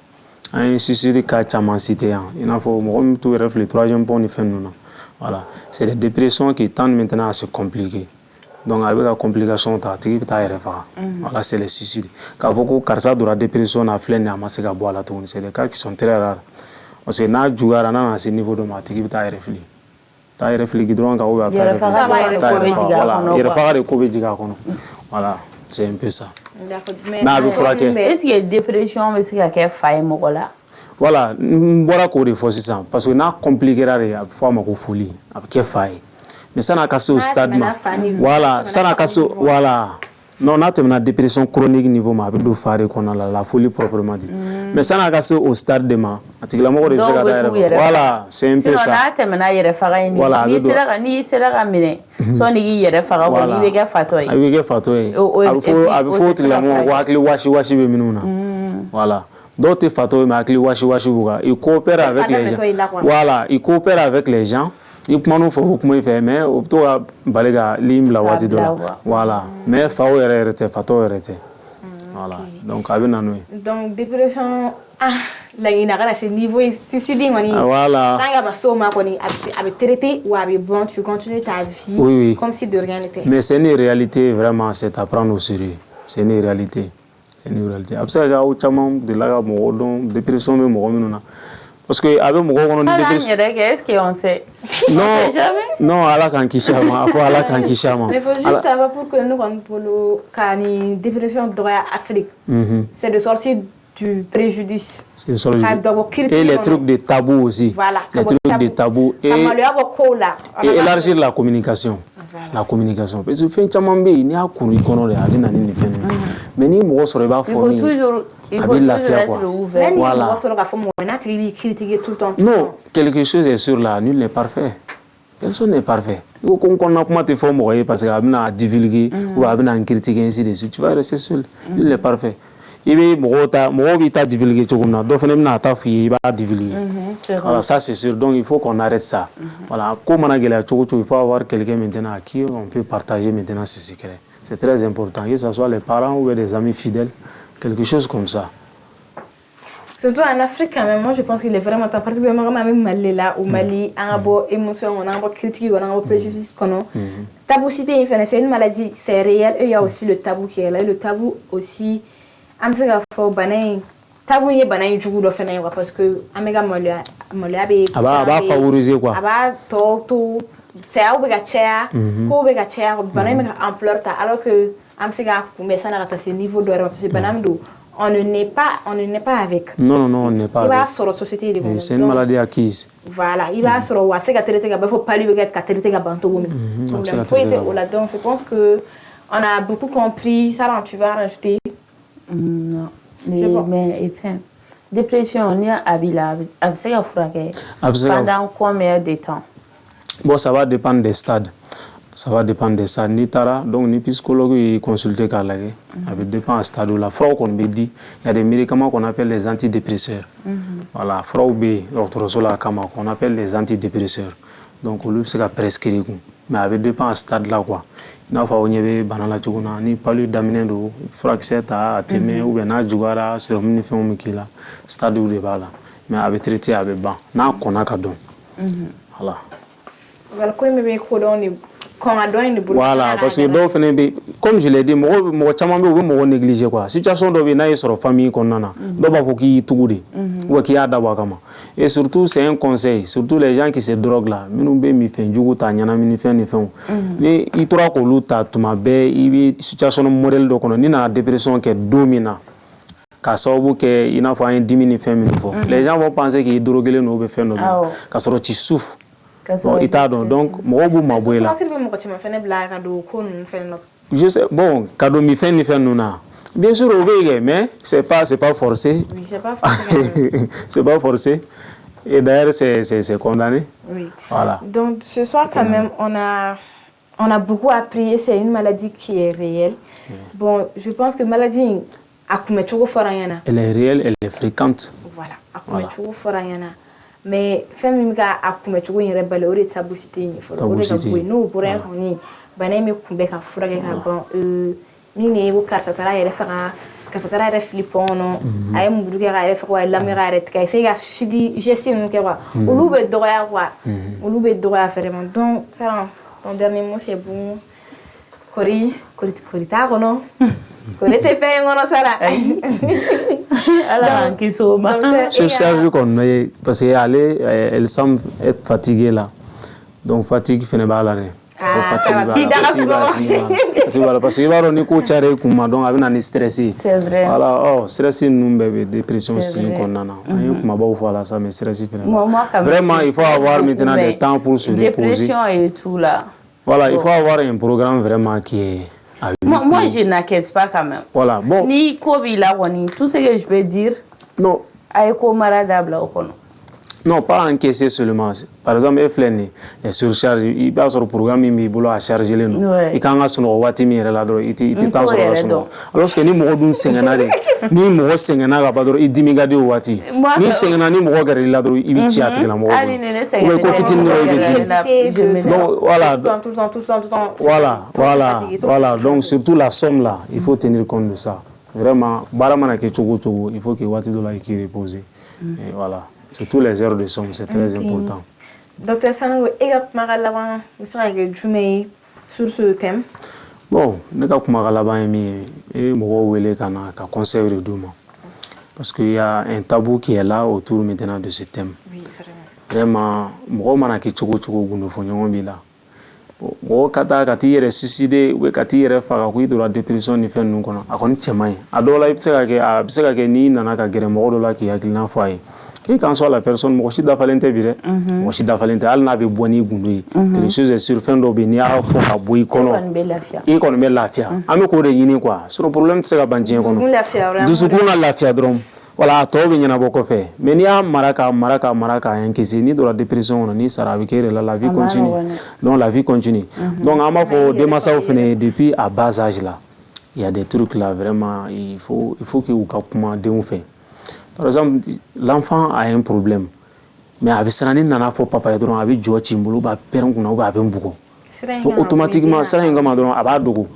Un suicide qu'a chaman cité, il en faut moi tout réfléchir. Troisième point, il fait nous. Voilà, c'est les dépressions qui tendent maintenant à se compliquer. Donc avec la complication tu vas y refaire. Voilà, c'est les suicides. Quand vous carsa de la dépression à flène à masser à boire la tourne, c'est des cas qui sont très rares. Parce que n'a joué à ce niveau de maths, tu vas y réfléchir. Tu vas y réfléchir donc à où il voilà, c'est un peu ça. Est-ce que dépression mais c'est qu'à faille mokola? Voilà, voilà qu'on réfléchit ça parce que n'a compliqué la fois ma folie, avec faille. Mais ça n'a qu'à au stade. Voilà, ça n'a qu'à voilà. Non, on a une dépression chronique niveau ma de faire qu'on a la folie proprement dit. Mais ça n'a qu'à au stade de ma. Voilà, c'est un peu ça. Voilà, ni c'est la ramine. Son y est faga wali bega fatoy. Bega fatoy. Faut la mo wakli washi be minuna. Voilà. D'autres fatoy ma akli washi buga. Il coopère avec les gens. Voilà, il coopère avec les gens. Il peut nous faire beaucoup mieux mais au tout balega lim la wadi dola. Voilà. Mais fao errete fato errete. Voilà. Donc abina nous. Donc dépression la inagara c'est niveau suicide mani. Voilà. Tanga basoma koni avec traité ou avec bon tu continues ta vie oui. Comme si de rien n'était. Mais c'est une réalité vraiment c'est à prendre au sérieux. C'est une réalité. C'est une réalité. Après ça au chamam de la mo don dépression me mo minuna. Parce que avec mon gros dépression. Est-ce qu'on sait? Non, non, Allah kan kishama, faut Allah kan kishama. Mais faut juste savoir pour que nous pour le cani dépression dans l'Afrique. C'est de sortir du préjudice. Et les trucs de tabou aussi. Voilà. Les trucs de tabou et élargir la communication. La communication. Parce que fin chamambe ni a couru kono le ali nani ni fen. Mais ni mo so reba fo ni. Il faut toujours être ouvert. Voilà. Non, quelque chose est sûr là, nul n'est parfait. Personne n'est parfait. Il faut qu'on n'a pas de forme parce qu'il a divulgué ou a critiqué ainsi de suite. Tu vas rester seul. Nul n'est parfait. Il veut divulguer tout comme ça. Donc il va divulguer. Voilà, ça c'est sûr. Donc il faut qu'on arrête ça. Voilà. Comme on a il faut avoir quelqu'un maintenant à qui on peut partager maintenant ses secrets. C'est très important. Que ce soit les parents ou des amis fidèles. Quelque chose comme ça. Surtout en Afrique, quand même, moi je pense qu'il est vraiment temps, particulièrement même Mali là, au Mali, on a beau émotion, on a beau critique, on a beau préjudice, taboucité, c'est une maladie, c'est réel, et il y a aussi le tabou qui est là, le tabou aussi, amsega fo banay, tabou y est banay du goût de faire parce que améga molia aba favoriser quoi. Aba to c'est à obligatoire, obligatoire, banay mais ampleur ta, alors que amsega mais ça n'a pas ce niveau de parce que banamdo on n'est pas avec. Non, on n'est pas. Il va sur la société de c'est une maladie acquise. Voilà, il va sur wa c'est traiter il faut pas lui traiter banto donc je pense que on a beaucoup compris ça tu vas rajouter. Non. Mais enfin dépression on y a abila pendant combien de temps? Bon, ça va dépendre des stades. Ça va dépendre de ça. Ni tara, donc ni psychologue il consulter qu'à la ça dépend du stade où la frau qu'on me dit. Il y a des médicaments qu'on appelle les antidépresseurs. Voilà, frau B, l'autre qu'on appelle les antidépresseurs. Donc on lui c'est qu'à prescrire. Mais avec dépend du stade là quoi. Il n'a pas on y avait banala tchouna ni pas lui d'amener de frau que c'est à témer ou bien à jouara sur le mini film qui là stade où il va là. Mais avec traité avec ban. Na qu'on a qu'à donc. Voilà. Voilà quoi mais qu'on Voilà, parce que donc, comme je l'ai dit, moi, négligé quoi. Situation de sur famille qu'on a, et surtout c'est un conseil, surtout les gens qui se droguent là. Il trouve que l'autre il situation modèle de qu'on a dépression qui est dominante. Ka sababu kɛ I n'a fɔ an ye dimi ni fɛn minnu fɔ les gens vont penser qu'il est drogué ou bɛ fɛn dɔ la ka sɔrɔ tu souffres bon I t'a dɔn donc mɔgɔw b'u mabɔ I la je sais bon ka don mi fɛn ni fɛn ninnu na bien sûr o bɛ yen mais c'est pas forcé oui c'est pas forcé c'est pas forcé et d'ailleurs c'est condamné oui voilà donc ce soir quand même on a beaucoup appris et c'est une maladie qui est réelle bon je pense que maladie elle est réelle, elle est fréquente. Voilà. Mais femme ka akume chugo yere bale ore tabusite ni folo ore ka bueno pour un honi bana me kumbe ka fura ka bon ni ne bu ka satara yere fara ka satara yere flipono ay mu duga ka yere fara la mi rare ka c'est ga suicide gestion ke wa olu be doya wa olu be doya vraiment donc ça ton dernier mot c'est bon kori ta kono Kone te fait ngono sara. Alors qui sont je charge qu'on parce elle semble être fatiguée là. Donc fatigue fait pas là. Parce que va on ko chare kuma donc avec un stressé. C'est vrai. Voilà, oh, stressé nous bébé dépression aussi qu'on a. On kuma ba voilà ça mais stressé vraiment il faut avoir maintenant des temps pour se reposer. Dépression et tout là. Voilà, il faut avoir un programme vraiment qui est moi, je n'inquiète pas quand même. Voilà, bon. Ni Kobila, tout ce que je peux dire. Non. Aïko Maradabla, non, pas encaisser seulement. Par exemple, il surcharge, il va sur le programme, il va charger les noms. Il quand on a son ouati mi là, il t'entend sur la son. Alors que ni mo dun sengenare, ni mo sengenara badoro, il dit migadi ouati. Ni sengena ni mo gari là, il bi chiati la mo. Ou ko fitine no donc voilà. Voilà. Donc surtout la somme là, il faut tenir compte de ça. Vraiment, baramana ke chogo, il faut que ouati do la qui repose. Et voilà. Surtout les heures de somme, c'est très important. Docteur Sanogo, sur ce thème? Bon, je vais conseiller de demain. Parce qu'il y a un tabou qui est là autour maintenant de ce thème. Oui, vraiment. Vraiment, o kata kati yere suicide ou kati yere faga ku idora dépression ni fen nun kono akon chemay adola ibsega ke ni nana ka gere mo do la ki yakilina faye qui qu'en soit la personne mo shi da falente bire mo shi da falente al na be boni gundoyi les choses sur fin do be ni a fo ka boyi kono e kono be lafia ame ko de yini quoi sur problème tsega banjien kono du su ko na lafia drom voilà to be nyana boko fe mais ni a maraka en kesi ni de la dépression ni sara bi kere la vie continue donc la vie continue donc ama fo de massa fene depuis à bas âge là il y a des trucs là vraiment il faut que vous kapuma de on fait par exemple l'enfant a un problème mais avec ça ni nana fo papa dron avec jo chimbulu ba père kuna ba ben buko donc automatiquement ça ngama dron aba dogo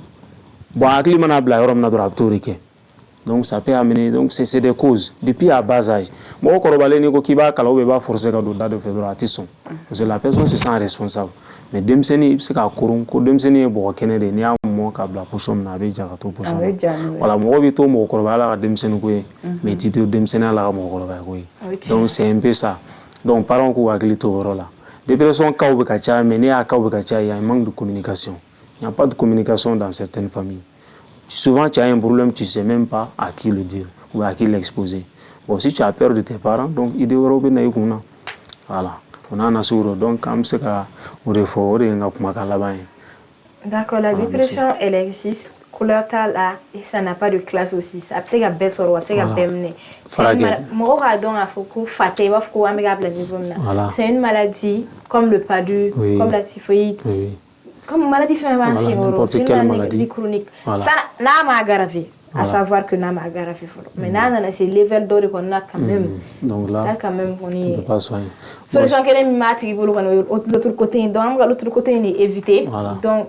bon akli mana bla yorom na dron abtorike. Donc ça peut amener, donc c'est des causes depuis à bas âge. Moi, quand on ko kiba kala ou ba forcer ka do da de faire atisson. Parce que la personne se sent responsable. Mais demseni c'est ka kurun ko demseni bo kenede ni am mo ka bla posom na be jaka to posom. Voilà, mo bi to mo ko bala demseni ko mais tito demseni la mo ko ba ko. Donc c'est un peu ça. Donc parents ko akili to rola. Dépression ka ou ka cha mais ni a ka ou ka cha il y a un manque de communication. Il n'y a pas de communication dans certaines familles. Souvent, tu as un problème, tu ne sais même pas à qui le dire ou à qui l'exposer. Bon, si tu as peur de tes parents, donc il doit y avoir. Voilà. On a un assureur, donc comme c'est qu'on d'accord, la dépression, elle existe. Couleur là, et ça n'a pas de classe aussi. Ça c'est un bel sort, c'est un bel nez. C'est une maladie comme le PADU, comme la typhoïde. Comme maladie n'importe quelle maladie chronique. Ça n'a pas aggravé. À savoir que n'a pas aggravé. Mais là, c'est le level d'or qu'on a quand même. Donc là, ça quand même on est. On ne peut pas soigner. Solution qu'elle est matique pour l'autre côté. Donc l'autre côté est évité. Donc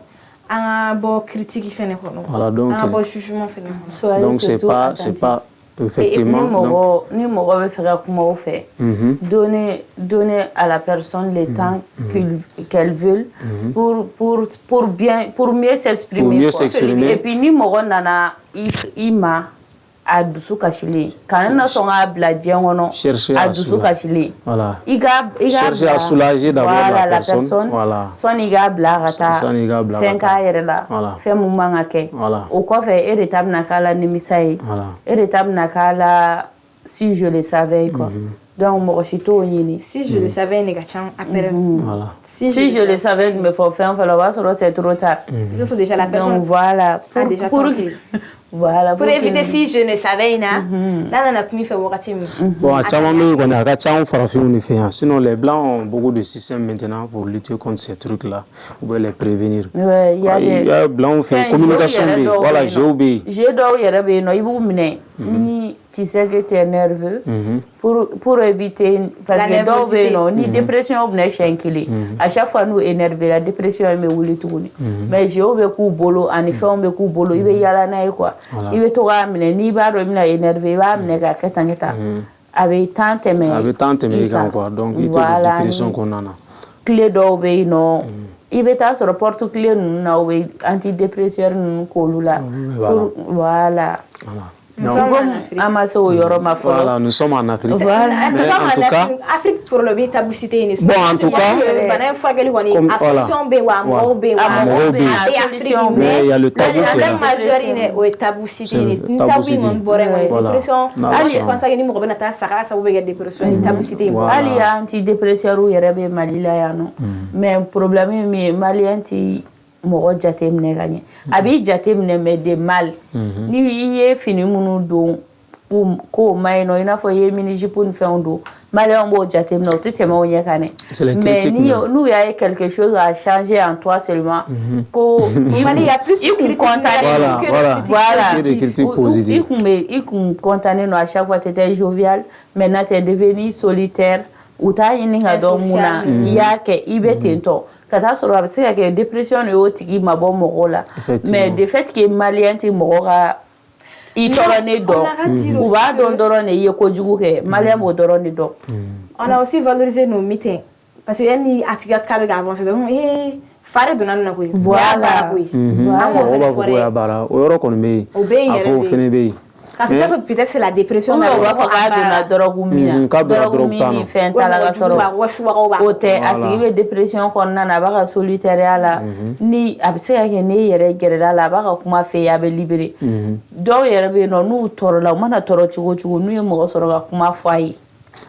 un bon critique qui fait n'importe quoi. Voilà donc. Un bon jugement fait n'importe quoi. Donc c'est pas Effectivement. Ni mɔgɔ bɛ fɛ ka kuma o fɛ. Donner à la personne le temps qu'elle veut pour mieux s'exprimer. Pour mieux s'exprimer. Et puis ni mɔgɔ nana i ma a dusu kasilen kana na sɔn k'a bila diɲɛ kɔnɔ a dusu kasilen. Voilà. Chercher à soulager d'abord la personne. Voilà. Sɔnni i k'a bila ka taa fɛn k'a yɛrɛ la. Fɛn mun man ka kɛ. O kɔfɛ e de ta bɛna k'a la nimisa ye. E de ta bɛna k'a la si je le savais quoi. Donc mɔgɔ si t'o ɲini. Si je le savais ne ka ca après. Voilà. Si je le savais tun bɛ fɔ fɛn fɛn la o b'a sɔrɔ c'est trop tard. Déjà la personne. Donc voilà. Voilà. Pour éviter si je ne savais na. Là on a commis fait wagati min. Bon à caman bɛ kɔni a ka ca farafinw de fɛ yan sinon les blancs ont beaucoup de systèmes maintenant pour lutter contre ces trucs là ou bien les prévenir. Ouais, il y a blancs fɛ communication bɛ yen voilà jeux bɛ yen. Jeux dɔw yɛrɛ bɛ yen nɔ i b'u minɛ ni tu sais que tu es nerveux pour éviter parce que dɔw bɛ yen nɔ ni dépression bɛna siɲɛ kelen à chaque fois n'u énervé la dépression in bɛ wuli tuguni mais jeux bɛ k'u bolo ani fɛnw bɛ k'u bolo i bɛ yala n'a ye quoi i bɛ to k'a minɛ n'i b'a dɔn i bɛna énervé i b'a minɛ k'a kɛ tan a bɛ temps tɛmɛ i kan quoi donc i tɛ don dépression kɔnɔna na. Clé dɔw bɛ yen nɔ i bɛ taa sɔrɔ porte clé ninnu na o bɛ antidépresseur ninnu k'olu la voilà. Nous sommes en Afrique. Voilà, nous sommes en Afrique. Voilà. Mais en tout cas, Afrique pour le bien taboucité. Bon, en tout cas, mais il y a le tabou qui est là. Ali antidépresseur yɛrɛ bɛ Mali la yan nɔ mais problème min ye malien ti mɔgɔ jate minɛ ka ɲɛ a b'i jate minɛ mais de mal ni i ye fini minnu don k'o ma ɲi nɔ i n'a fɔ i ye mini-jupe ni fɛnw don malien b'o jate minɛ o tɛ tɛmɛ o ɲɛ kan dɛ mais n'u y'a ye quelque chose a changé en toi seulement ko i kun contané i kun contané non à chaque fois tu étais jovial maintenant tu es devenu solitaire u t'a ɲini ka dɔn mun na i y'a kɛ i bɛ ten tɔ ka taa sɔrɔ a bɛ se ka kɛ dépression de y'o tigi mabɔ mɔgɔw la mais de fait que malien tɛ mɔgɔ ka i tɔrɔnen dɔn u b'a dɔn dɔrɔn de i ye kojugu kɛ malien b'o dɔrɔn de dɔn. On a aussi valorisé nos meetings parce que yanni ni a tigi ka bɛ ka avancer dɔrɔn fare donna nin na koyi. Voilà. Mɔgɔw b'a fɔ ko y'a baara o yɔrɔ kɔni bɛ yen a fɔ o fɛnɛ bɛ yen. Parce que peut-être c'est la dépression. On va pas donna drogue mina. Drogue mini fɛn ta la ka sɔrɔ o tɛ a tigi bɛ dépression kɔnɔna na a b'a ka solitaire la ni a bɛ se ka kɛ ne yɛrɛ gɛrɛla la a b'a ka kuma fɛ a bɛ libéré dɔw yɛrɛ bɛ yen nɔ n'u tɔɔrɔla u mana tɔɔrɔ cogo cogo n'u ye mɔgɔ sɔrɔ ka kuma fɔ a ye.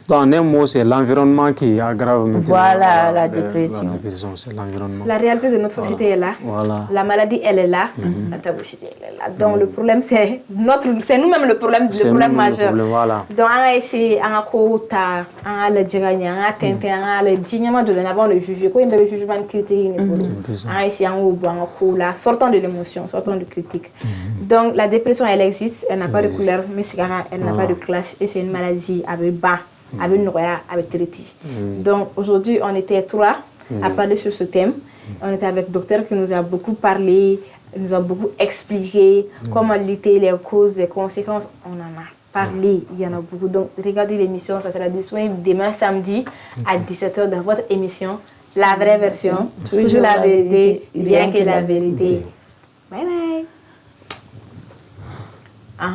Donc, en un mot, c'est l'environnement qui aggrave maintenant. Voilà, la dépression. C'est l'environnement. La réalité de notre société est là. Voilà. La maladie, elle est là. La taboucité, elle est là. Donc, le problème, c'est nous-mêmes le problème majeur. Voilà. Donc, on a essayé, on a kota, on a le djigani, on a tenté, on a le djignement de l'avant le juger. Quand il y a le jugement critique, on a essayé, on a cola, sortant de l'émotion, sortant de critique. Donc, la dépression, elle existe. Elle n'a pas de couleur, mais elle n'a pas de classe. Et c'est une maladie avec bas. Avec Noria, avec Triti. Donc aujourd'hui, on était trois à parler sur ce thème. On était avec le docteur qui nous a beaucoup parlé, nous a beaucoup expliqué comment lutter, les causes, les conséquences. On en a parlé, il y en a beaucoup. Donc regardez l'émission, ça sera disponible demain samedi à 17h dans votre émission. La vraie version, toujours la vérité, rien que la vérité. Bye bye.